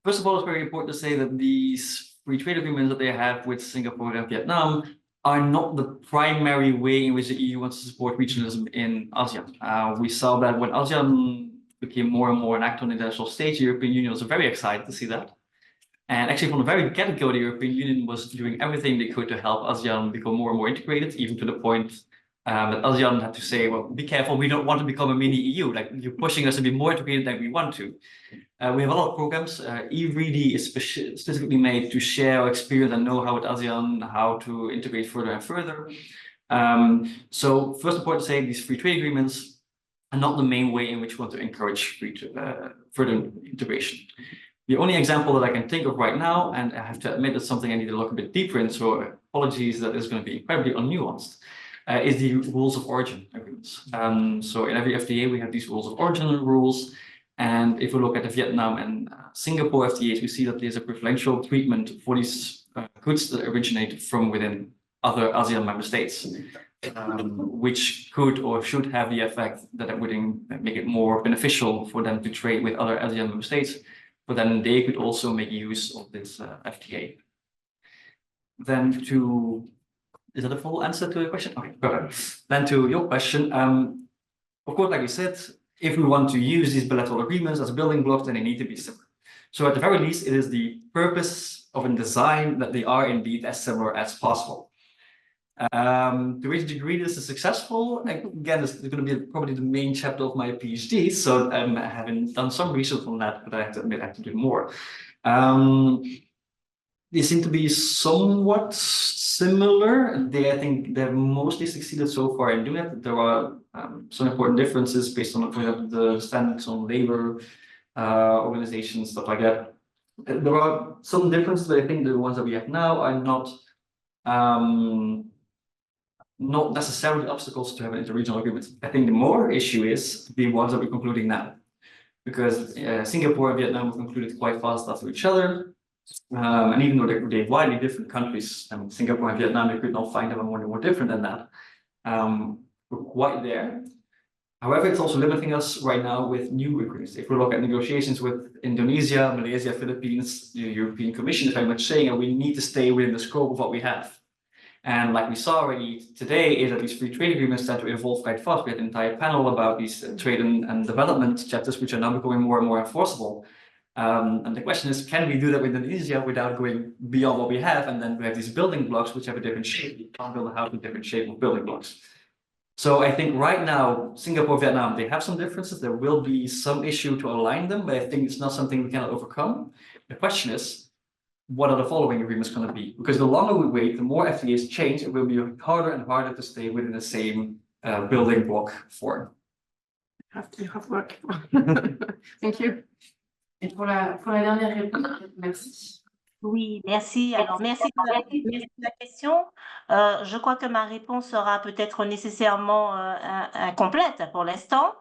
First of all, it's very important to say that these free trade agreements that they have with Singapore and Vietnam are not the primary way in which the EU wants to support regionalism in ASEAN. We saw that when ASEAN became more and more an actor on the international stage, the European Union was very excited to see that. And actually, from the very get-go, the European Union was doing everything they could to help ASEAN become more and more integrated, even to the point But ASEAN had to say, well, be careful, we don't want to become a mini EU. Like, you're pushing us to be more integrated than we want to. We have a lot of programs. eReady is specifically made to share experience and know-how with ASEAN, how to integrate further and further. So first important to say, these free trade agreements are not the main way in which we want to encourage further integration. The only example that I can think of right now, and I have to admit it's something I need to look a bit deeper into, so apologies that is going to be incredibly unnuanced, is the rules of origin agreements. So in every FTA, we have these rules of origin rules. And if we look at the Vietnam and Singapore FTAs, we see that there's a preferential treatment for these goods that originate from within other ASEAN member states, which could or should have the effect that it would make it more beneficial for them to trade with other ASEAN member states, but then they could also make use of this FTA. Then is that a full answer to your question? Okay, perfect. Then to your question, of course, like we said, if we want to use these bilateral agreements as building blocks, then they need to be similar. So at the very least, it is the purpose of a design that they are indeed as similar as possible. To which degree this is successful, again, this is going to be probably the main chapter of my PhD. So I haven't done some research on that, but I have to admit I have to do more. They seem to be somewhat similar. I think they've mostly succeeded so far in doing it. There are some important differences based on, for example, the standards on labor organizations, stuff like that. There are some differences, but I think the ones that we have now are not necessarily obstacles to have an interregional agreement. I think the more issue is the ones that we're concluding now, because Singapore and Vietnam were concluded quite fast after each other. And even though they're widely different countries, I mean, Singapore and Vietnam, you could not find them more different than that. We're quite there. However, it's also limiting us right now with new agreements. If we look at negotiations with Indonesia, Malaysia, Philippines, the European Commission is very much saying that we need to stay within the scope of what we have. And like we saw already today, is that these free trade agreements tend to evolve quite fast. We had an entire panel about these trade and development chapters, which are now becoming more and more enforceable. And the question is, can we do that with Indonesia without going beyond what we have? And then we have these building blocks which have a different shape. You can't build a house with different shape of building blocks. So I think right now, Singapore, Vietnam, they have some differences. There will be some issue to align them, but I think it's not something we cannot overcome. The question is, what are the following agreements going to be? Because the longer we wait, the more FTAs change, it will be harder and harder to stay within the same building block form. You have work. Thank you. Et pour la dernière réponse, merci. Oui, merci. Alors, merci de la question. Je crois que ma réponse sera peut-être nécessairement incomplète pour l'instant.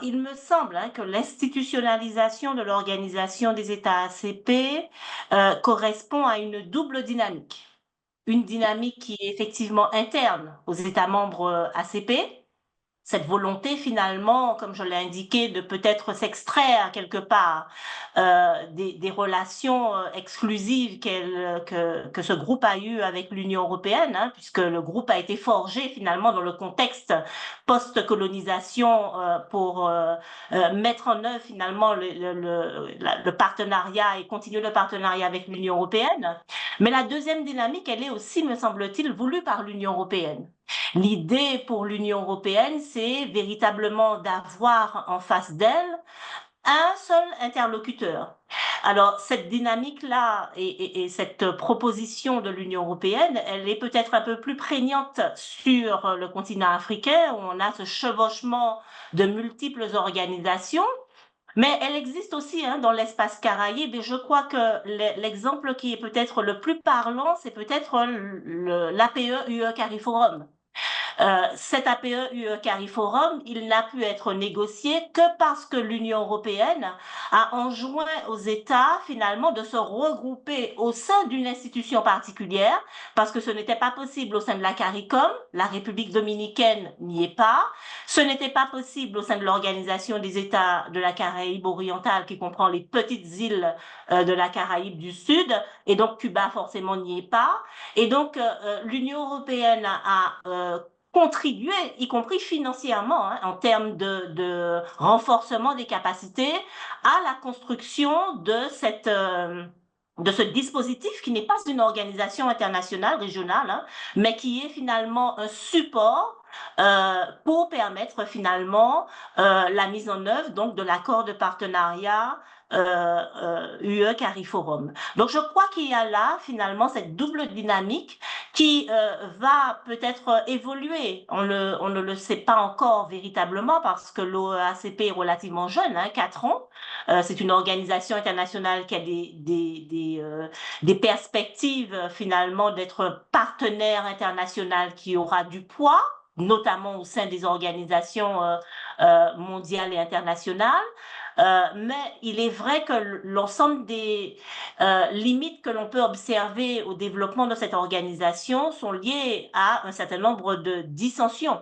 Il me semble que l'institutionnalisation de l'Organisation des États ACP correspond à une double dynamique. Une dynamique qui est effectivement interne aux États membres ACP, cette volonté finalement, comme je l'ai indiqué, de peut-être s'extraire quelque part des relations exclusives que ce groupe a eues avec l'Union européenne, hein, puisque le groupe a été forgé finalement dans le contexte post-colonisation pour mettre en œuvre finalement le partenariat et continuer le partenariat avec l'Union européenne. Mais la deuxième dynamique, elle est aussi, me semble-t-il, voulue par l'Union européenne. L'idée pour l'Union européenne, c'est véritablement d'avoir en face d'elle un seul interlocuteur. Alors, cette dynamique-là et cette proposition de l'Union européenne, elle est peut-être un peu plus prégnante sur le continent africain, où on a ce chevauchement de multiples organisations. Mais elle existe aussi dans l'espace caraïbe et je crois que l'exemple qui est peut-être le plus parlant, c'est peut-être l'APE-UE CARIFORUM. Cet APE-UE CARIFORUM, il n'a pu être négocié que parce que l'Union européenne a enjoint aux États finalement de se regrouper au sein d'une institution particulière parce que ce n'était pas possible au sein de la CARICOM, la République dominicaine n'y est pas, ce n'était pas possible au sein de l'Organisation des États de la Caraïbe orientale qui comprend les petites îles de la Caraïbe du Sud et donc Cuba forcément n'y est pas et donc l'Union européenne a contribuer, y compris financièrement, en termes de renforcement des capacités, à la construction de ce dispositif qui n'est pas une organisation internationale, régionale, mais qui est finalement un support pour permettre finalement la mise en œuvre donc de l'accord de partenariat UE CARIFORUM. Donc je crois qu'il y a là finalement cette double dynamique qui va peut-être évoluer. On ne le sait pas encore véritablement parce que l'OEACP est relativement jeune, 4 ans. C'est une organisation internationale qui a des perspectives finalement d'être partenaire international qui aura du poids, notamment au sein des organisations mondiales et internationales. Mais il est vrai que l'ensemble des limites que l'on peut observer au développement de cette organisation sont liées à un certain nombre de dissensions.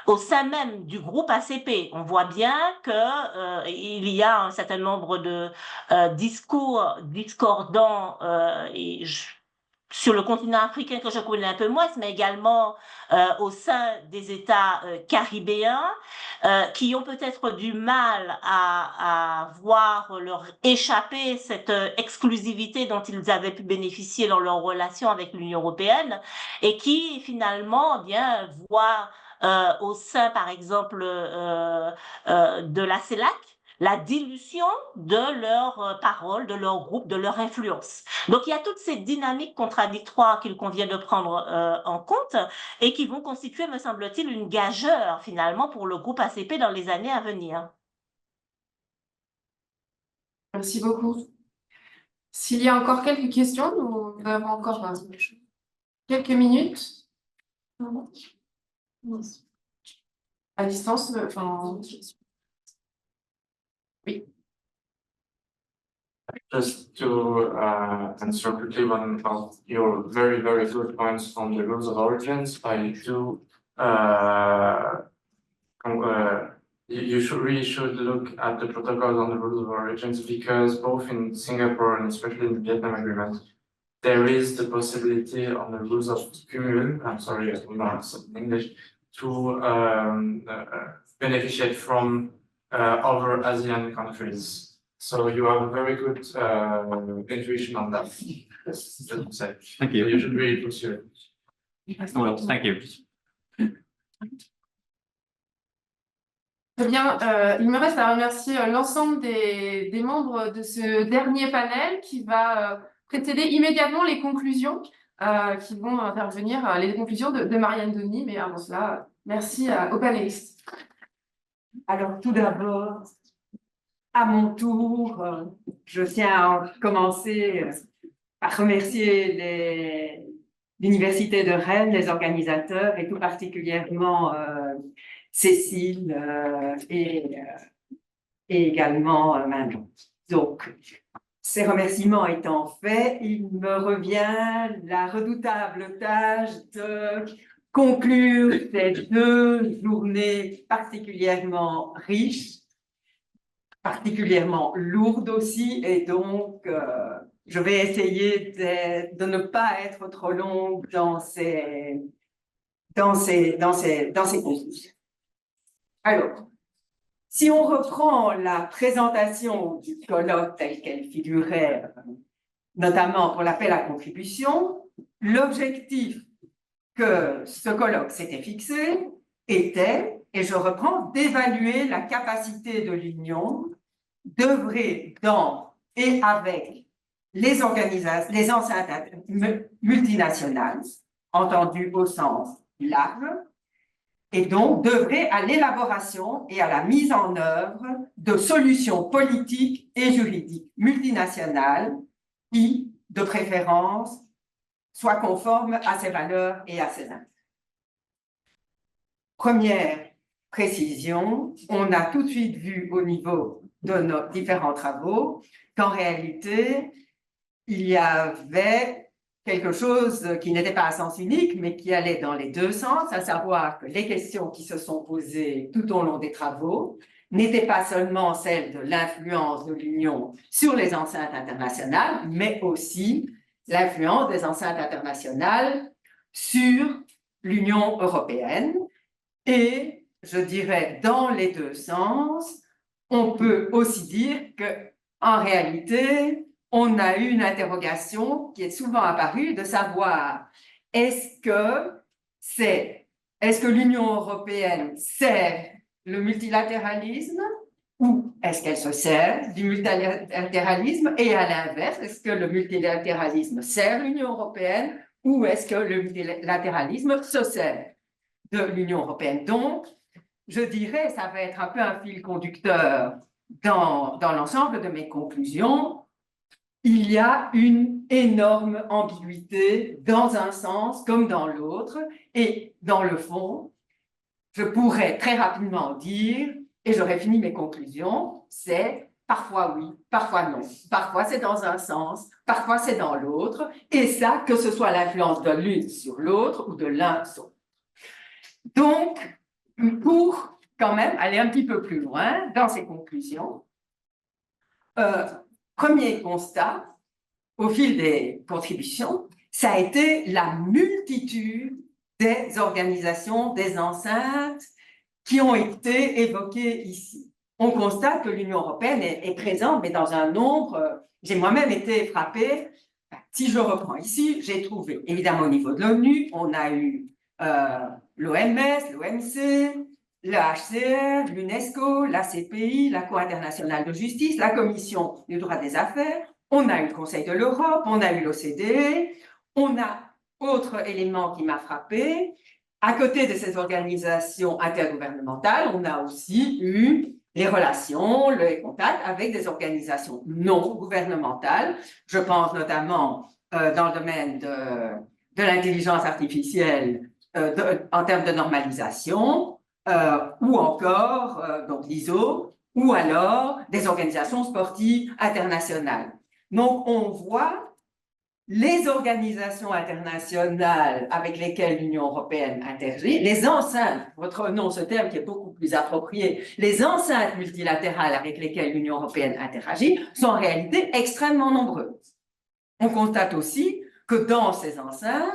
Au sein même du groupe ACP, on voit bien que il y a un certain nombre de discours discordants sur le continent africain que je connais un peu moins, mais également au sein des États caribéens qui ont peut-être du mal à voir leur échapper cette exclusivité dont ils avaient pu bénéficier dans leur relation avec l'Union européenne et qui finalement bien voient au sein, par exemple, de la CELAC, la dilution de leur parole, de leur groupe, de leur influence. Donc, il y a toutes ces dynamiques contradictoires qu'il convient de prendre en compte et qui vont constituer, me semble-t-il, une gageure, finalement, pour le groupe ACP dans les années à venir. Merci beaucoup. S'il y a encore quelques questions, nous avons encore quelques minutes. À distance, enfin... Oui. Just to answer quickly one of your very, very good points on the rules of origins, I do you should look at the protocols on the rules of origins because both in Singapore and especially in the Vietnam Agreement, there is the possibility on the rules of cumul, I'm sorry, I don't know in English, to beneficiate from other ASEAN countries. So you have a very good intuition on that. Just to say. Thank you. So you should really pursue it. Well, thank you. Très bien, il me reste à remercier l'ensemble des membres de ce dernier panel qui va précéder immédiatement les conclusions qui vont intervenir, les conclusions de Marianne Denis, mais avant cela, merci aux panélistes. Alors tout d'abord, à mon tour, je tiens à commencer par remercier l'Université de Rennes, les organisateurs et tout particulièrement Cécile et également Manon. Donc, ces remerciements étant faits, il me revient la redoutable tâche de conclure ces 2 journées particulièrement riches, particulièrement lourdes aussi, et donc je vais essayer de ne pas être trop longue dans ces conclusions. Alors, si on reprend la présentation du colloque telle qu'elle figurait, notamment pour l'appel à contribution, l'objectif que ce colloque s'était fixé était, et je reprends, d'évaluer la capacité de l'Union d'œuvrer dans et avec les organisations, les enceintes multinationales, entendues au sens large, et donc d'œuvrer à l'élaboration et à la mise en œuvre de solutions politiques et juridiques multinationales qui, de préférence, soient conformes à ses valeurs et à ses intérêts. Première précision, on a tout de suite vu au niveau de nos différents travaux qu'en réalité, il y avait quelque chose qui n'était pas à sens unique, mais qui allait dans les 2 sens, à savoir que les questions qui se sont posées tout au long des travaux n'étaient pas seulement celles de l'influence de l'Union sur les enceintes internationales, mais aussi l'influence des enceintes internationales sur l'Union européenne. Et je dirais dans les 2 sens, on peut aussi dire qu'en réalité, on a eu une interrogation qui est souvent apparue de savoir est-ce est-ce que l'Union européenne sert le multilatéralisme ou est-ce qu'elle se sert du multilatéralisme? Et à l'inverse, est-ce que le multilatéralisme sert l'Union européenne ou est-ce que le multilatéralisme se sert de l'Union européenne? Donc, je dirais, ça va être un peu un fil conducteur dans l'ensemble de mes conclusions. Il y a une énorme ambiguïté dans un sens comme dans l'autre. Et dans le fond, je pourrais très rapidement dire, et j'aurais fini mes conclusions, c'est parfois oui, parfois non. Parfois c'est dans un sens, parfois c'est dans l'autre. Et ça, que ce soit l'influence de l'une sur l'autre ou de l'un sur l'autre. Donc, pour quand même aller un petit peu plus loin dans ces conclusions, premier constat, au fil des contributions, ça a été la multitude des organisations, des enceintes qui ont été évoquées ici. On constate que l'Union européenne est présente, mais dans un nombre, j'ai moi-même été frappée. Si je reprends ici, j'ai trouvé, évidemment au niveau de l'ONU, on a eu l'OMS, l'OMC, le HCR, l'UNESCO, la CPI, la Cour internationale de justice, la Commission du droit des affaires, on a eu le Conseil de l'Europe, on a eu l'OCDE, on a autre élément qui m'a frappé, à côté de ces organisations intergouvernementales, on a aussi eu les relations, les contacts avec des organisations non gouvernementales. Je pense notamment dans le domaine de l'intelligence artificielle en termes de normalisation, ou encore donc l'ISO, ou alors des organisations sportives internationales. Donc, on voit les organisations internationales avec lesquelles l'Union européenne interagit, les enceintes, reprenons ce terme qui est beaucoup plus approprié, les enceintes multilatérales avec lesquelles l'Union européenne interagit sont en réalité extrêmement nombreuses. On constate aussi que dans ces enceintes,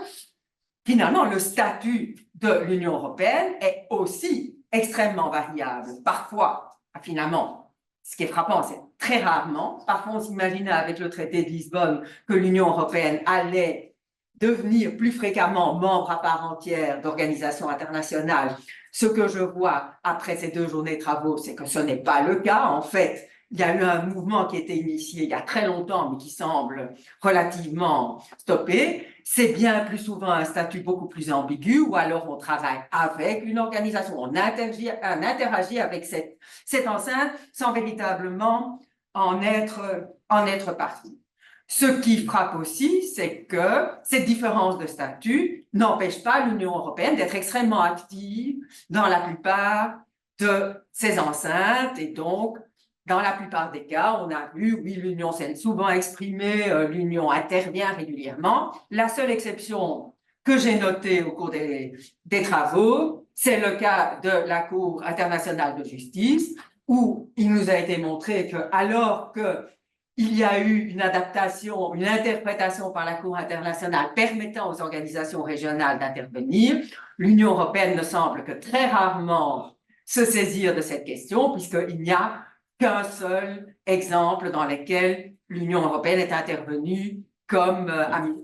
finalement, le statut de l'Union européenne est aussi extrêmement variable. Parfois, finalement, ce qui est frappant, c'est très rarement. Parfois, on s'imaginait avec le traité de Lisbonne que l'Union européenne allait devenir plus fréquemment membre à part entière d'organisations internationales. Ce que je vois après ces 2 journées de travaux, c'est que ce n'est pas le cas. En fait, il y a eu un mouvement qui a été initié il y a très longtemps, mais qui semble relativement stoppé. C'est bien plus souvent un statut beaucoup plus ambigu, ou alors on travaille avec une organisation, on interagit avec cette enceinte sans véritablement en être partie. Ce qui frappe aussi, c'est que cette différence de statut n'empêche pas l'Union européenne d'être extrêmement active dans la plupart de ces enceintes, et donc dans la plupart des cas, on a vu, oui, l'Union s'est souvent exprimée, l'Union intervient régulièrement. La seule exception que j'ai notée au cours des travaux, c'est le cas de la Cour internationale de justice, où il nous a été montré que, alors qu'il y a eu une adaptation, une interprétation par la Cour internationale permettant aux organisations régionales d'intervenir, l'Union européenne ne semble que très rarement se saisir de cette question, puisqu'il n'y a qu'un seul exemple dans lequel l'Union européenne est intervenue comme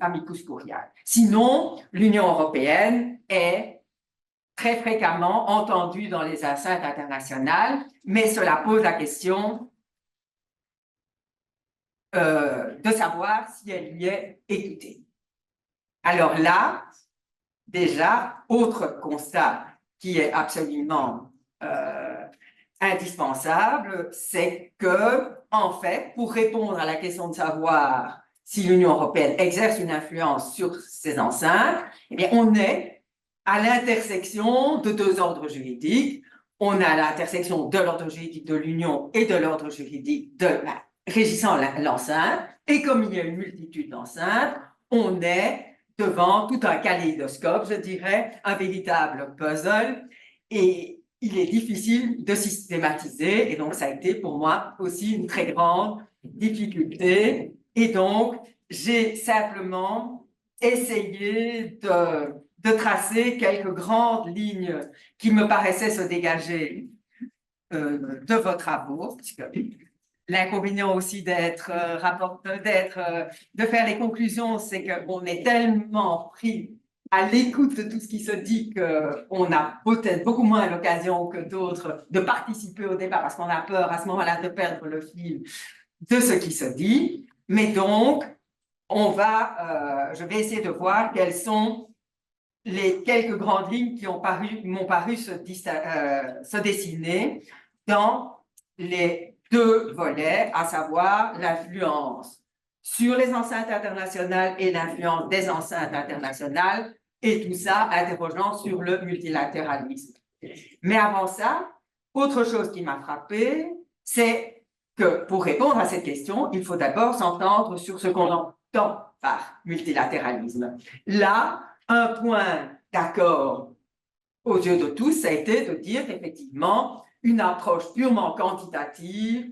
amicus curiae. Sinon, l'Union européenne est très fréquemment entendue dans les enceintes internationales, mais cela pose la question de savoir si elle y est écoutée. Alors là, déjà, autre constat qui est absolument indispensable, c'est que, en fait, pour répondre à la question de savoir si l'Union européenne exerce une influence sur ces enceintes, eh bien, on est à l'intersection de 2 ordres juridiques. On a l'intersection de l'ordre juridique de l'Union et de l'ordre juridique régissant l'enceinte. Et comme il y a une multitude d'enceintes, on est devant tout un kaléidoscope, je dirais, un véritable puzzle. Et il est difficile de systématiser, et donc ça a été pour moi aussi une très grande difficulté. Et donc, j'ai simplement essayé de tracer quelques grandes lignes qui me paraissaient se dégager de vos travaux, puisque l'inconvénient aussi de faire les conclusions, c'est qu'on est tellement pris à l'écoute de tout ce qui se dit, qu'on a peut-être beaucoup moins l'occasion que d'autres de participer au débat parce qu'on a peur à ce moment-là de perdre le fil de ce qui se dit. Mais donc, je vais essayer de voir quelles sont les quelques grandes lignes qui m'ont paru se dessiner dans les deux volets, à savoir l'influence sur les enceintes internationales et l'influence des enceintes internationales, et tout ça interrogeant sur le multilatéralisme. Mais avant ça, autre chose qui m'a frappée, c'est que pour répondre à cette question, il faut d'abord s'entendre sur ce qu'on entend par multilatéralisme. Là, un point d'accord aux yeux de tous, ça a été de dire qu'effectivement, une approche purement quantitative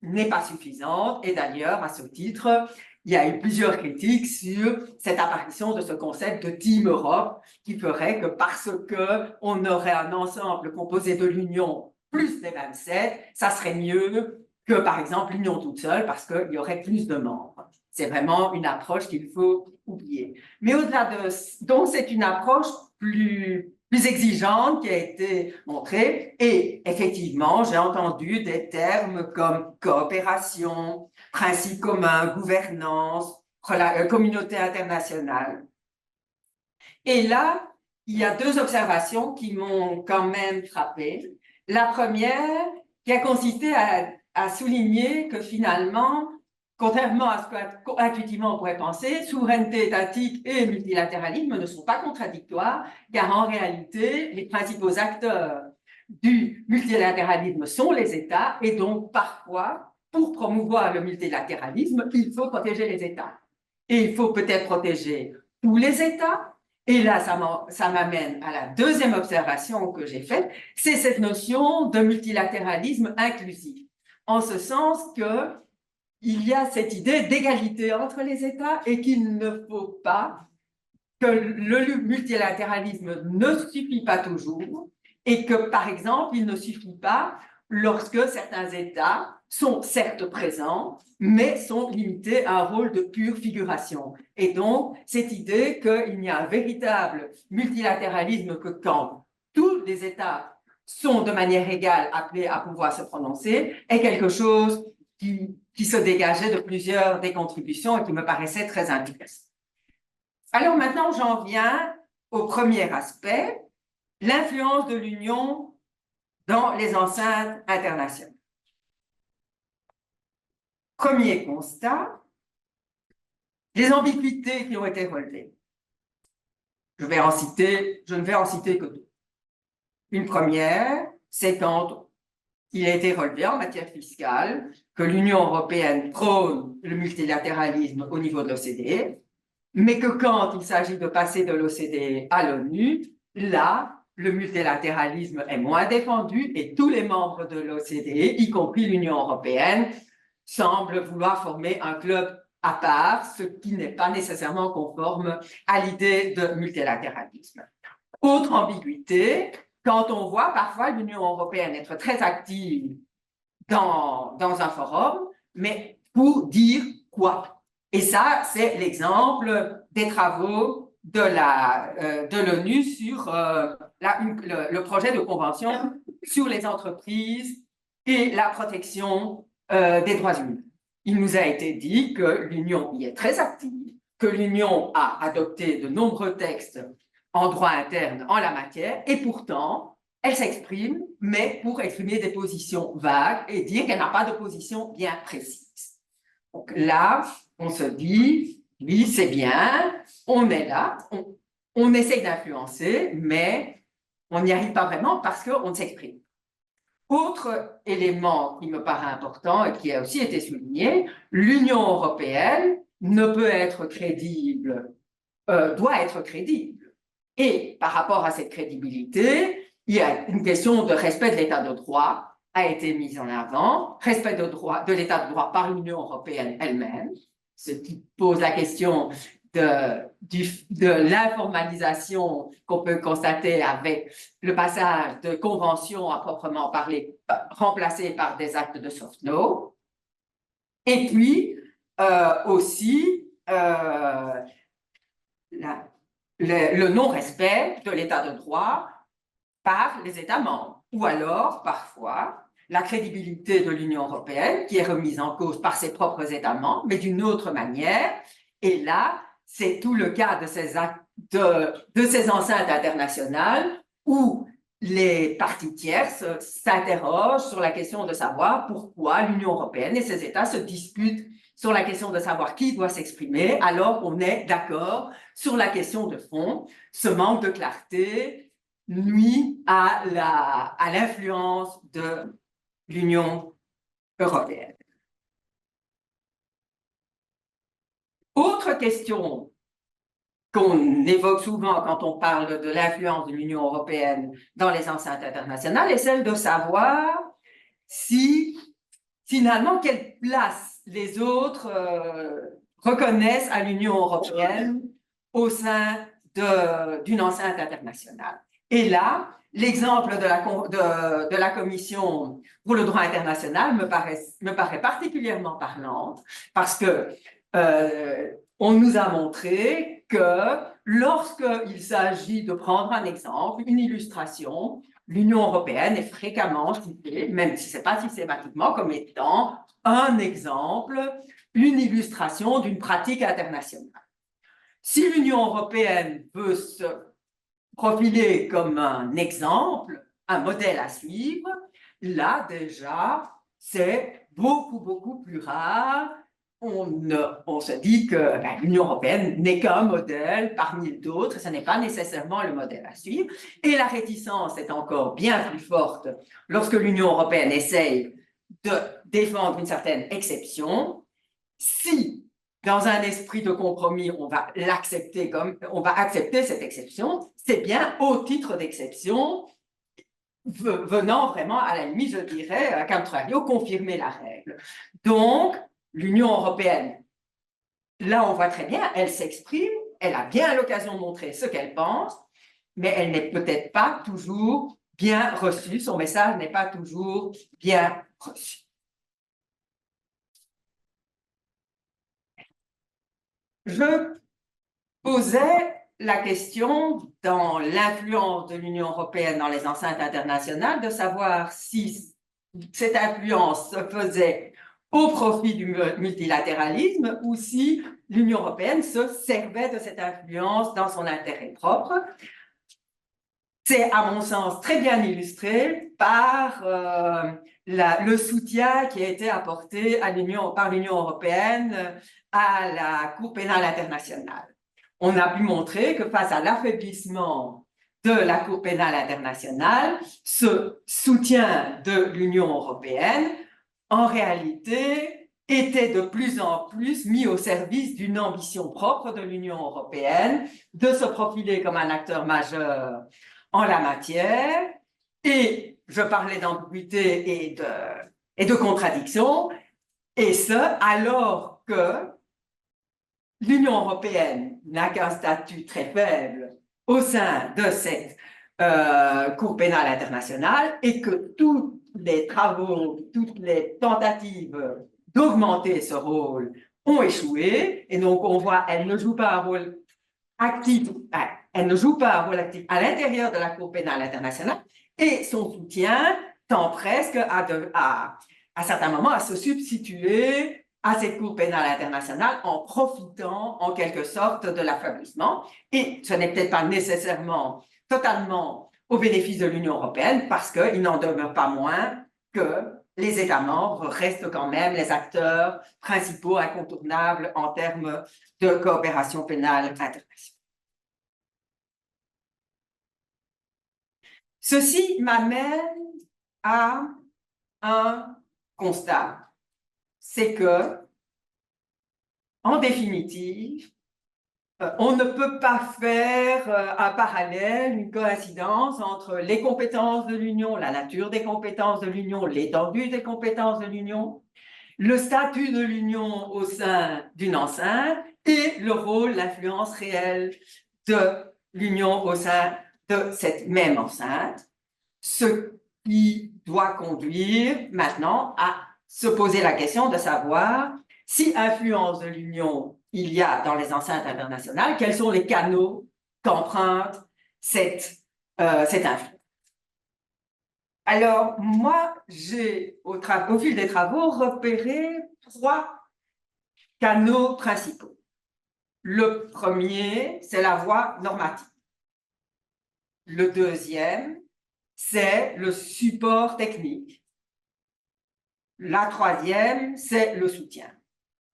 n'est pas suffisante. Et d'ailleurs, à ce titre, il y a eu plusieurs critiques sur cette apparition de ce concept de Team Europe qui ferait que parce qu'on aurait un ensemble composé de l'Union plus les 27, ça serait mieux que, par exemple, l'Union toute seule parce qu'il y aurait plus de membres. C'est vraiment une approche qu'il faut oublier. Mais au-delà de... Donc, c'est une approche plus exigeante qui a été montrée. Et effectivement, j'ai entendu des termes comme coopération, principe commun, gouvernance, communauté internationale. Et là, il y a deux observations qui m'ont quand même frappée. La première, qui a consisté à souligner que finalement, contrairement à ce qu'intuitivement on pourrait penser, souveraineté étatique et multilatéralisme ne sont pas contradictoires, car en réalité, les principaux acteurs du multilatéralisme sont les États, et donc parfois, pour promouvoir le multilatéralisme, il faut protéger les États. Et il faut peut-être protéger tous les États. Et là, ça m'amène à la deuxième observation que j'ai faite, c'est cette notion de multilatéralisme inclusif, en ce sens que il y a cette idée d'égalité entre les États et qu'il ne faut pas, que le multilatéralisme ne suffit pas toujours et que, par exemple, il ne suffit pas lorsque certains États sont certes présents, mais sont limités à un rôle de pure figuration. Et donc, cette idée qu'il n'y a un véritable multilatéralisme que quand tous les États sont de manière égale appelés à pouvoir se prononcer est quelque chose qui se dégageait de plusieurs des contributions et qui me paraissait très intéressant. Alors maintenant, j'en viens au premier aspect, l'influence de l'Union dans les enceintes internationales. Premier constat, les ambiguïtés qui ont été relevées. Je ne vais en citer que deux. Une première, c'est quand il a été relevé en matière fiscale que l'Union européenne prône le multilatéralisme au niveau de l'OCDE, mais que quand il s'agit de passer de l'OCDE à l'ONU, là, le multilatéralisme est moins défendu et tous les membres de l'OCDE, y compris l'Union européenne, semblent vouloir former un club à part, ce qui n'est pas nécessairement conforme à l'idée de multilatéralisme. Autre ambiguïté, quand on voit parfois l'Union européenne être très active dans un forum, mais pour dire quoi? Et ça, c'est l'exemple des travaux de l'ONU sur le projet de convention sur les entreprises et la protection des droits humains. Il nous a été dit que l'Union y est très active, que l'Union a adopté de nombreux textes en droit interne en la matière, et pourtant, elle s'exprime, mais pour exprimer des positions vagues et dire qu'elle n'a pas de position bien précise. Donc là, on se dit, oui, c'est bien, on est là, on essaie d'influencer, mais on n'y arrive pas vraiment parce qu'on s'exprime. Autre élément qui me paraît important et qui a aussi été souligné, l'Union européenne ne peut être crédible, doit être crédible. Et par rapport à cette crédibilité, il y a une question de respect de l'état de droit a été mise en avant, respect de l'état de droit par l'Union européenne elle-même, ce qui pose la question de l'informalisation qu'on peut constater avec le passage de conventions à proprement parler remplacées par des actes de soft law. Et puis aussi le non-respect de l'état de droit par les États membres. Ou alors, parfois, la crédibilité de l'Union européenne qui est remise en cause par ses propres États membres, mais d'une autre manière. Et là, c'est tout le cas de ces enceintes internationales où les parties tierces s'interrogent sur la question de savoir pourquoi l'Union européenne et ses États se disputent sur la question de savoir qui doit s'exprimer, alors qu'on est d'accord sur la question de fond. Ce manque de clarté nuit à l'influence de l'Union européenne. Autre question qu'on évoque souvent quand on parle de l'influence de l'Union européenne dans les enceintes internationales est celle de savoir si, finalement, quelle place les autres reconnaissent à l'Union européenne au sein d'une enceinte internationale. Et là, l'exemple de la Commission pour le droit international me paraît particulièrement parlante parce que on nous a montré que lorsqu'il s'agit de prendre un exemple, une illustration, l'Union européenne est fréquemment citée, même si ce n'est pas systématiquement, comme étant un exemple, une illustration d'une pratique internationale. Si l'Union européenne veut se profiler comme un exemple, un modèle à suivre, là déjà, c'est beaucoup plus rare. On se dit que l'Union européenne n'est qu'un modèle parmi d'autres, ce n'est pas nécessairement le modèle à suivre. Et la réticence est encore bien plus forte lorsque l'Union européenne essaye de défendre une certaine exception. Si, dans un esprit de compromis, on va accepter cette exception, c'est bien au titre d'exception, venant vraiment, à la limite, je dirais, à contrario, confirmer la règle. Donc, l'Union européenne, là, on voit très bien, elle s'exprime, elle a bien l'occasion de montrer ce qu'elle pense, mais elle n'est peut-être pas toujours bien reçue, son message n'est pas toujours bien reçu. Je posais la question dans l'influence de l'Union européenne dans les enceintes internationales, de savoir si cette influence se faisait au profit du multilatéralisme ou si l'Union européenne se servait de cette influence dans son intérêt propre. C'est, à mon sens, très bien illustré par le soutien qui a été apporté par l'Union européenne à la Cour pénale internationale. On a pu montrer que face à l'affaiblissement de la Cour pénale internationale, ce soutien de l'Union européenne, en réalité, était de plus en plus mis au service d'une ambition propre de l'Union européenne de se profiler comme un acteur majeur en la matière. Et je parlais d'ambiguïté et de contradiction, et ce, alors que l'Union européenne n'a qu'un statut très faible au sein de cette Cour pénale internationale et que tous les travaux, toutes les tentatives d'augmenter ce rôle ont échoué. Et donc, on voit, elle ne joue pas un rôle actif, elle ne joue pas un rôle actif à l'intérieur de la Cour pénale internationale et son soutien tend presque à certains moments à se substituer à cette Cour pénale internationale en profitant en quelque sorte de l'affaiblissement. Et ce n'est peut-être pas nécessairement totalement au bénéfice de l'Union européenne parce qu'il n'en demeure pas moins que les États membres restent quand même les acteurs principaux, incontournables en termes de coopération pénale internationale. Ceci m'amène à un constat, c'est que, en définitive, on ne peut pas faire un parallèle, une coïncidence entre les compétences de l'Union, la nature des compétences de l'Union, l'étendue des compétences de l'Union, le statut de l'Union au sein d'une enceinte et le rôle, l'influence réelle de l'Union au sein de cette même enceinte, ce qui doit conduire maintenant à se poser la question de savoir si influence de l'Union il y a dans les enceintes internationales, quels sont les canaux qu'emprunte cette influence. Alors, moi, j'ai, au fil des travaux, repéré 3 canaux principaux. Le premier, c'est la voie normative. Le deuxième, c'est le support technique. La troisième, c'est le soutien.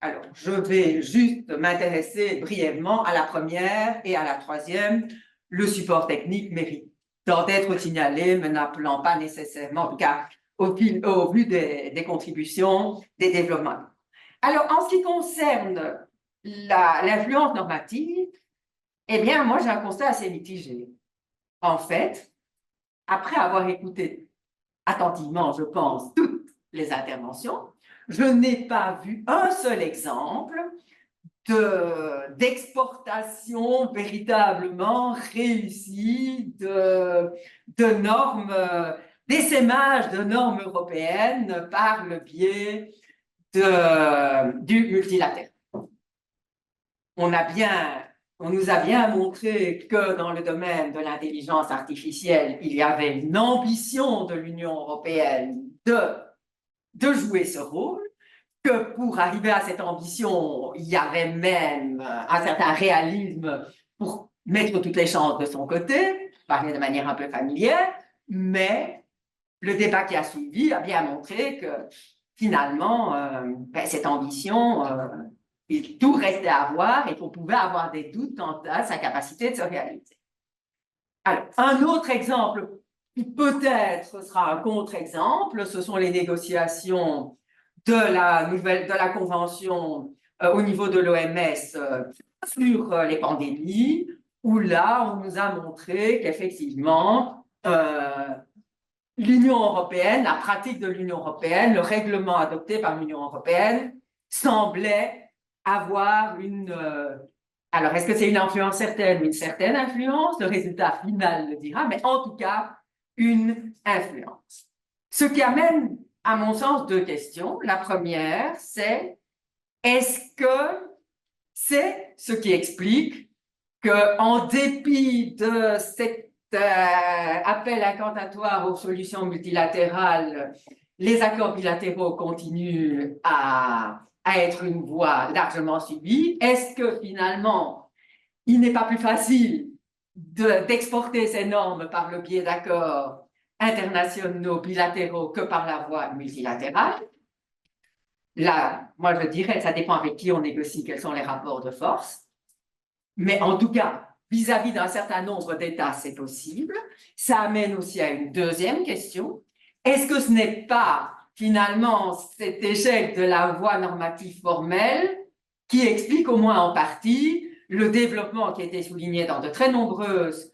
Alors, je vais juste m'intéresser brièvement à la première et à la troisième. Le support technique mérite d'être signalé, mais n'appelant pas nécessairement, en tout cas, au vu des contributions, des développements. Alors, en ce qui concerne l'influence normative, eh bien, moi, j'ai un constat assez mitigé. En fait, après avoir écouté attentivement, je pense, toutes les interventions, je n'ai pas vu un seul exemple d'exportation véritablement réussie de normes, d'essaimage de normes européennes par le biais du multilatéral. On nous a bien montré que dans le domaine de l'intelligence artificielle, il y avait une ambition de l'Union européenne de jouer ce rôle, que pour arriver à cette ambition, il y avait même un certain réalisme pour mettre toutes les chances de son côté, parler de manière un peu familière, mais le débat qui a suivi a bien montré que finalement, cette ambition, tout restait à voir et qu'on pouvait avoir des doutes quant à sa capacité de se réaliser. Alors, un autre exemple qui peut-être sera un contre-exemple, ce sont les négociations de la convention au niveau de l'OMS sur les pandémies, où là, on nous a montré qu'effectivement, l'Union européenne, la pratique de l'Union européenne, le règlement adopté par l'Union européenne semblait avoir alors, est-ce que c'est une influence certaine ou une certaine influence? Le résultat final le dira, mais en tout cas, une influence. Ce qui amène, à mon sens, 2 questions. La première, c'est est-ce que c'est ce qui explique qu'en dépit de cet appel incantatoire aux solutions multilatérales, les accords bilatéraux continuent à être une voie largement subie? Est-ce que finalement, il n'est pas plus facile d'exporter ces normes par le biais d'accords internationaux bilatéraux que par la voie multilatérale? Là, moi je dirais, ça dépend avec qui on négocie, quels sont les rapports de force. Mais en tout cas, vis-à-vis d'un certain nombre d'États, c'est possible. Ça amène aussi à une deuxième question. Est-ce que ce n'est pas finalement cet échec de la voie normative formelle qui explique au moins en partie le développement qui a été souligné dans de très nombreuses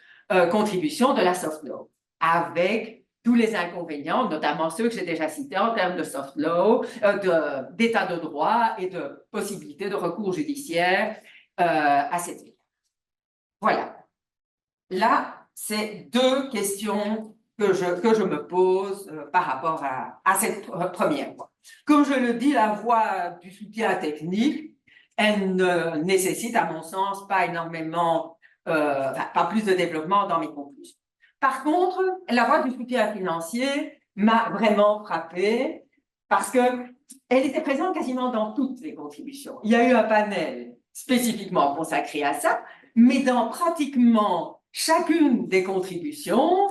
contributions de la soft law, avec tous les inconvénients, notamment ceux que j'ai déjà cités en termes de soft law, d'état de droit et de possibilité de recours judiciaire à cette vie. Voilà. Là, c'est 2 questions que je me pose par rapport à cette première voie. Comme je le dis, la voie du soutien technique, elle ne nécessite, à mon sens, pas énormément, pas plus de développement dans mes conclusions. Par contre, la voie du soutien financier m'a vraiment frappée parce qu'elle était présente quasiment dans toutes les contributions. Il y a eu un panel spécifiquement consacré à ça, mais dans pratiquement chacune des contributions,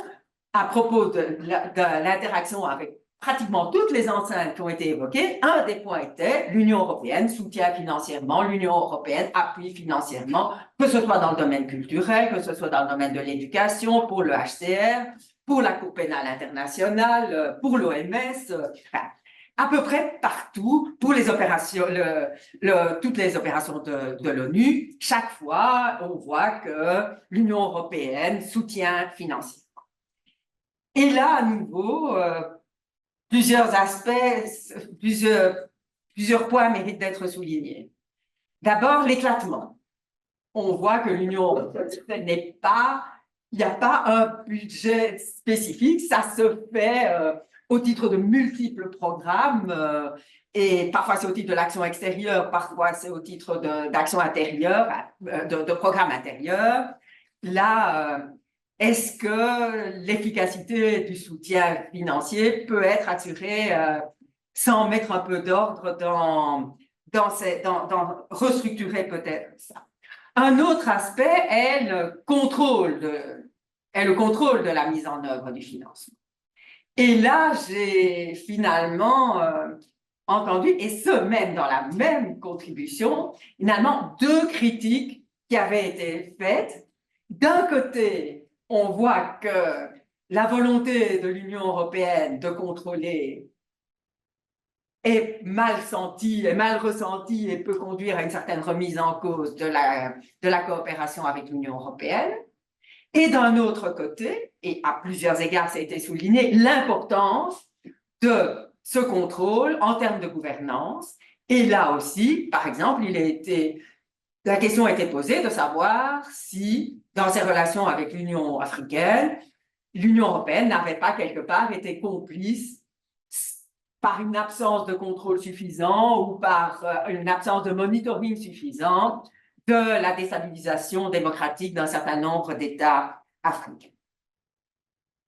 à propos de l'interaction avec pratiquement toutes les enceintes qui ont été évoquées, un des points était l'Union européenne soutient financièrement, l'Union européenne appuie financièrement, que ce soit dans le domaine culturel, que ce soit dans le domaine de l'éducation, pour le HCR, pour la Cour pénale internationale, pour l'OMS, à peu près partout, pour les opérations, toutes les opérations de l'ONU, chaque fois, on voit que l'Union européenne soutient financièrement. Et là, à nouveau, plusieurs aspects, plusieurs points méritent d'être soulignés. D'abord, l'éclatement. On voit que l'Union européenne il n'y a pas un budget spécifique, ça se fait au titre de multiples programmes, et parfois c'est au titre de l'action extérieure, parfois c'est au titre d'action intérieure, de programmes intérieurs. là, est-ce que l'efficacité du soutien financier peut être assurée sans mettre un peu d'ordre dans restructurer peut-être ça. Un autre aspect est le contrôle de la mise en œuvre du financement. Et là, j'ai finalement entendu, et ce même dans la même contribution, finalement deux critiques qui avaient été faites. D'un côté, on voit que la volonté de l'Union européenne de contrôler est mal sentie, est mal ressentie et peut conduire à une certaine remise en cause de la coopération avec l'Union européenne. Et d'un autre côté, et à plusieurs égards ça a été souligné, l'importance de ce contrôle en termes de gouvernance. Et là aussi, par exemple, la question a été posée de savoir si, dans ses relations avec l'Union africaine, l'Union européenne n'avait pas quelque part été complice par une absence de contrôle suffisant ou par une absence de monitoring suffisant de la déstabilisation démocratique d'un certain nombre d'États africains.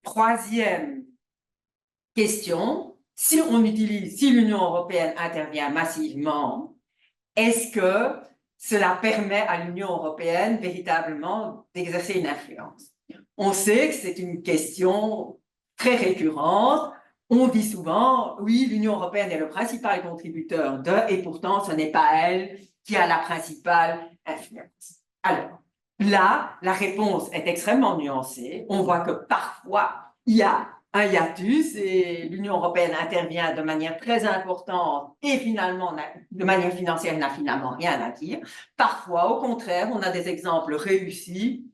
Troisième question, si l'Union européenne intervient massivement, est-ce que cela permet à l'Union européenne véritablement d'exercer une influence? On sait que c'est une question très récurrente. On dit souvent, oui, l'Union européenne est le principal contributeur et pourtant, ce n'est pas elle qui a la principale influence. Alors, là, la réponse est extrêmement nuancée. On voit que parfois, il y a un hiatus et l'Union européenne intervient de manière très importante et finalement, de manière financière, n'a finalement rien à dire. Parfois, au contraire, on a des exemples réussis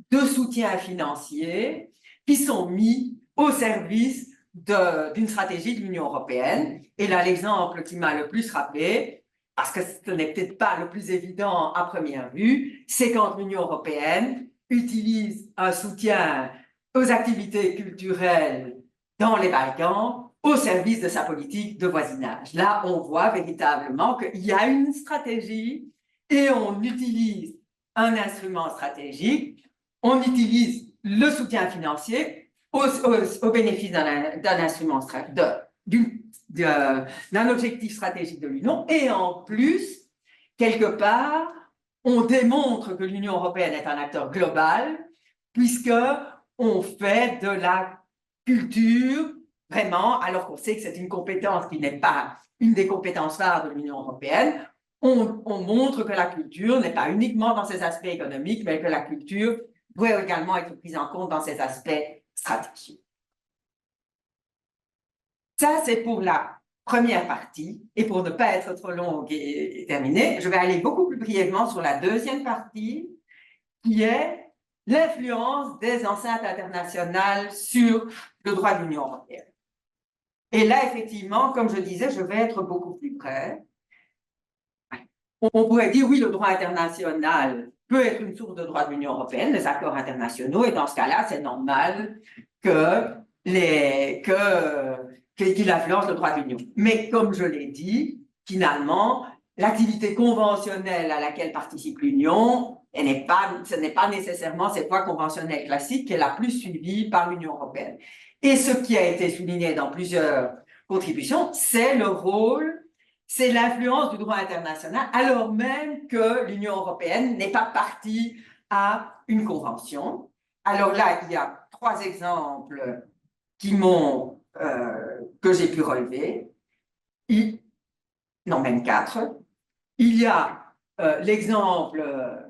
de soutien financier qui sont mis au service d'une stratégie de l'Union européenne. Et là, l'exemple qui m'a le plus frappé, parce que ce n'est peut-être pas le plus évident à première vue, c'est quand l'Union européenne utilise un soutien aux activités culturelles dans les Balkans au service de sa politique de voisinage. Là, on voit véritablement qu'il y a une stratégie et on utilise un instrument stratégique, on utilise le soutien financier au bénéfice d'un instrument d'un objectif stratégique de l'Union, et en plus, quelque part, on démontre que l'Union européenne est un acteur global, puisqu'on fait de la culture, vraiment, alors qu'on sait que c'est une compétence qui n'est pas une des compétences phares de l'Union européenne, on montre que la culture n'est pas uniquement dans ses aspects économiques, mais que la culture doit également être prise en compte dans ses aspects stratégiques. Ça, c'est pour la première partie. Et pour ne pas être trop longue et terminée, je vais aller beaucoup plus brièvement sur la deuxième partie, qui est l'influence des enceintes internationales sur le droit de l'Union européenne. Et là, effectivement, comme je disais, je vais être beaucoup plus près. On pourrait dire, oui, le droit international peut être une source de droit de l'Union européenne, les accords internationaux, et dans ce cas-là, c'est normal qu'il influence le droit de l'Union. Mais comme je l'ai dit, finalement, l'activité conventionnelle à laquelle participe l'Union, ce n'est pas nécessairement cette voie conventionnelle classique qui est la plus suivie par l'Union européenne. Et ce qui a été souligné dans plusieurs contributions, c'est le rôle, c'est l'influence du droit international, alors même que l'Union européenne n'est pas partie à une convention. Alors là, il y a 3 exemples que j'ai pu relever. Non, même 4. Il y a l'exemple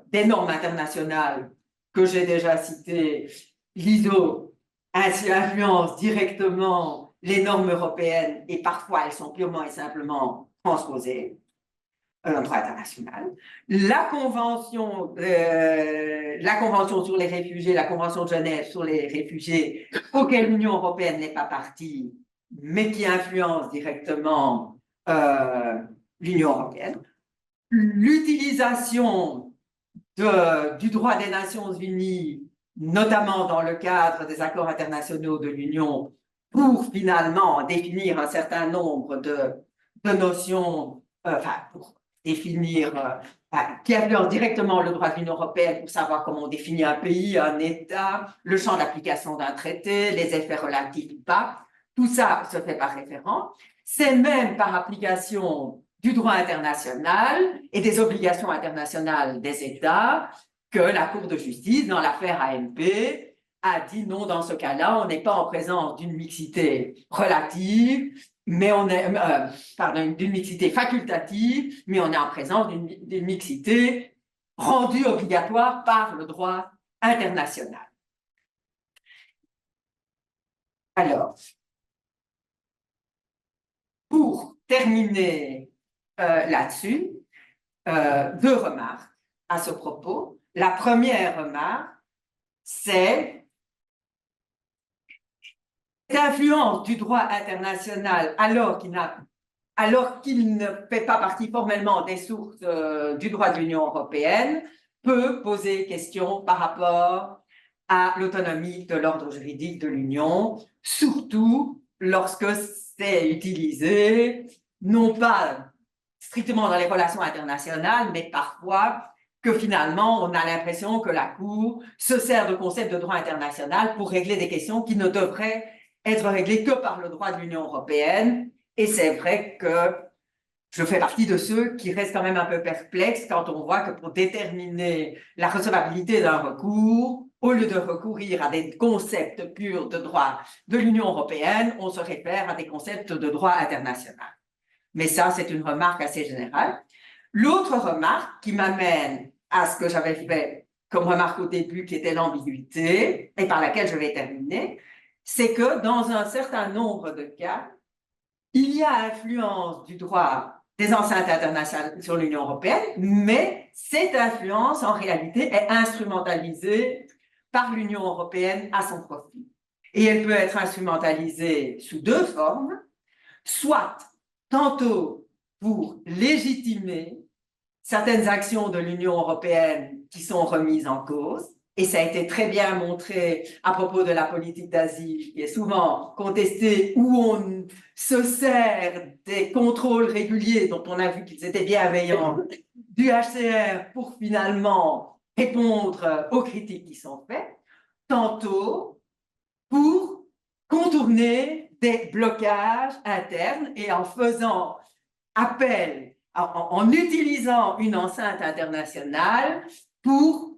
des normes internationales que j'ai déjà citées. L'ISO influence directement les normes européennes et parfois elles sont purement et simplement transposées dans le droit international. La convention sur les réfugiés, la convention de Genève sur les réfugiés, auquel l'Union européenne n'est pas partie, mais qui influence directement l'Union européenne. L'utilisation du droit des Nations unies, notamment dans le cadre des accords internationaux de l'Union, pour finalement définir un certain nombre de notions, pour définir, qui influencent directement le droit de l'Union européenne pour savoir comment on définit un pays, un État, le champ d'application d'un traité, les effets relatifs ou pas. Tout ça se fait par référent. C'est même par application du droit international et des obligations internationales des États que la Cour de justice, dans l'affaire ANP, a dit non, dans ce cas-là, on n'est pas en présence d'une mixité relative, mais on est, pardon, d'une mixité facultative, mais on est en présence d'une mixité rendue obligatoire par le droit international. Alors, pour terminer là-dessus, deux remarques à ce propos. La première remarque, c'est l'influence du droit international alors qu'il ne fait pas partie formellement des sources du droit de l'Union européenne peut poser question par rapport à l'autonomie de l'ordre juridique de l'Union, surtout lorsque c'est utilisé non pas strictement dans les relations internationales, mais parfois que finalement, on a l'impression que la Cour se sert de concepts de droit international pour régler des questions qui ne devraient être réglées que par le droit de l'Union européenne. Et c'est vrai que je fais partie de ceux qui restent quand même un peu perplexes quand on voit que pour déterminer la recevabilité d'un recours, au lieu de recourir à des concepts purs de droit de l'Union européenne, on se réfère à des concepts de droit international. Mais ça, c'est une remarque assez générale. L'autre remarque qui m'amène à ce que j'avais fait comme remarque au début, qui était l'ambiguïté, et par laquelle je vais terminer, c'est que dans un certain nombre de cas, il y a influence du droit des enceintes internationales sur l'Union européenne, mais cette influence, en réalité, est instrumentalisée par l'Union européenne à son profit. Et elle peut être instrumentalisée sous deux formes, soit tantôt pour légitimer certaines actions de l'Union européenne qui sont remises en cause, et ça a été très bien montré à propos de la politique d'asile, qui est souvent contestée, où on se sert des contrôles réguliers, dont on a vu qu'ils étaient bienveillants, du HCR pour finalement répondre aux critiques qui sont faites, tantôt pour contourner des blocages internes et en faisant appel, en utilisant une enceinte internationale pour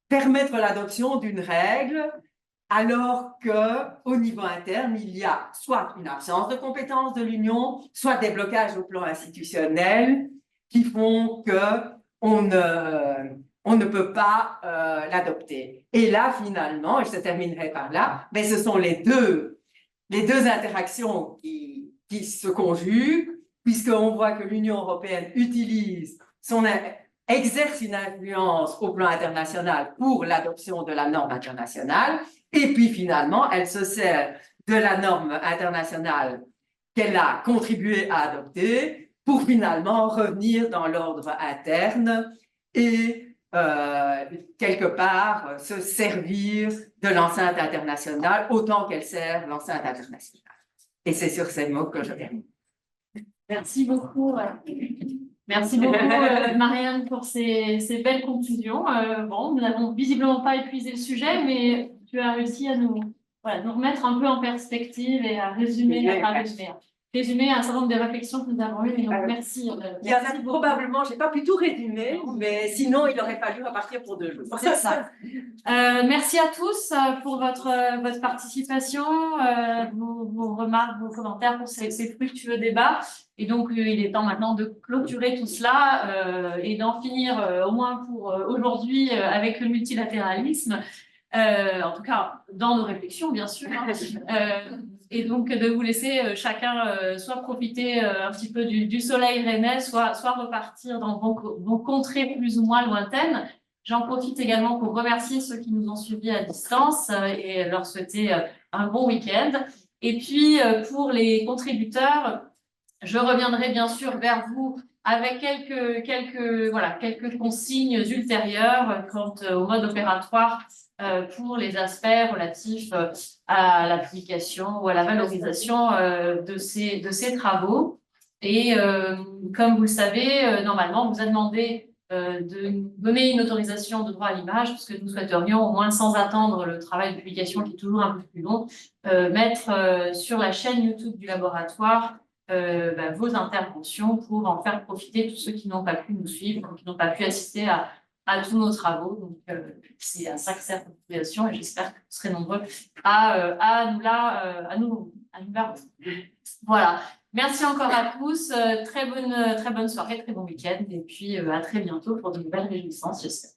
permettre l'adoption d'une règle alors qu'au niveau interne, il y a soit une absence de compétences de l'Union, soit des blocages au plan institutionnel qui font qu'on ne peut pas l'adopter. Et là, finalement, et je terminerai par là, mais ce sont les deux interactions qui se conjuguent, puisqu'on voit que l'Union européenne exerce une influence au plan international pour l'adoption de la norme internationale, et puis finalement, elle se sert de la norme internationale qu'elle a contribué à adopter pour finalement revenir dans l'ordre interne et quelque part se servir de l'enceinte internationale autant qu'elle sert l'enceinte internationale. Et c'est sur ces mots que je termine. Merci beaucoup. Merci beaucoup, Marianne, pour ces belles conclusions. Bon, nous n'avons visiblement pas épuisé le sujet, mais tu as réussi à nous remettre un peu en perspective et à résumer un certain nombre des réflexions que nous avons eues. Donc, merci. Il y en a probablement, je n'ai pas pu tout résumer, mais sinon, il aurait fallu repartir pour 2 jours. C'est ça. Merci à tous pour votre participation, vos remarques, vos commentaires pour ces fructueux débats. Et donc, il est temps maintenant de clôturer tout cela et d'en finir au moins pour aujourd'hui avec le multilatéralisme. En tout cas, dans nos réflexions, bien sûr. Et donc, de vous laisser chacun soit profiter un petit peu du soleil rennais, soit repartir dans vos contrées plus ou moins lointaines. J'en profite également pour remercier ceux qui nous ont suivis à distance et leur souhaiter un bon week-end. Et puis, pour les contributeurs, je reviendrai bien sûr vers vous avec quelques consignes ultérieures quant au mode opératoire pour les aspects relatifs à l'application ou à la valorisation de ces travaux. Et comme vous le savez, normalement, on vous a demandé de nous donner une autorisation de droit à l'image, parce que nous souhaiterions, au moins sans attendre le travail de publication qui est toujours un peu plus long, mettre sur la chaîne YouTube du laboratoire vos interventions pour en faire profiter tous ceux qui n'ont pas pu nous suivre, qui n'ont pas pu assister à tous nos travaux. Donc, c'est à ça que sert cette publication et j'espère que vous serez nombreux à nous la voilà. Merci encore à tous. Très bonne soirée, très bon week-end et puis à très bientôt pour de nouvelles réjouissances, j'espère.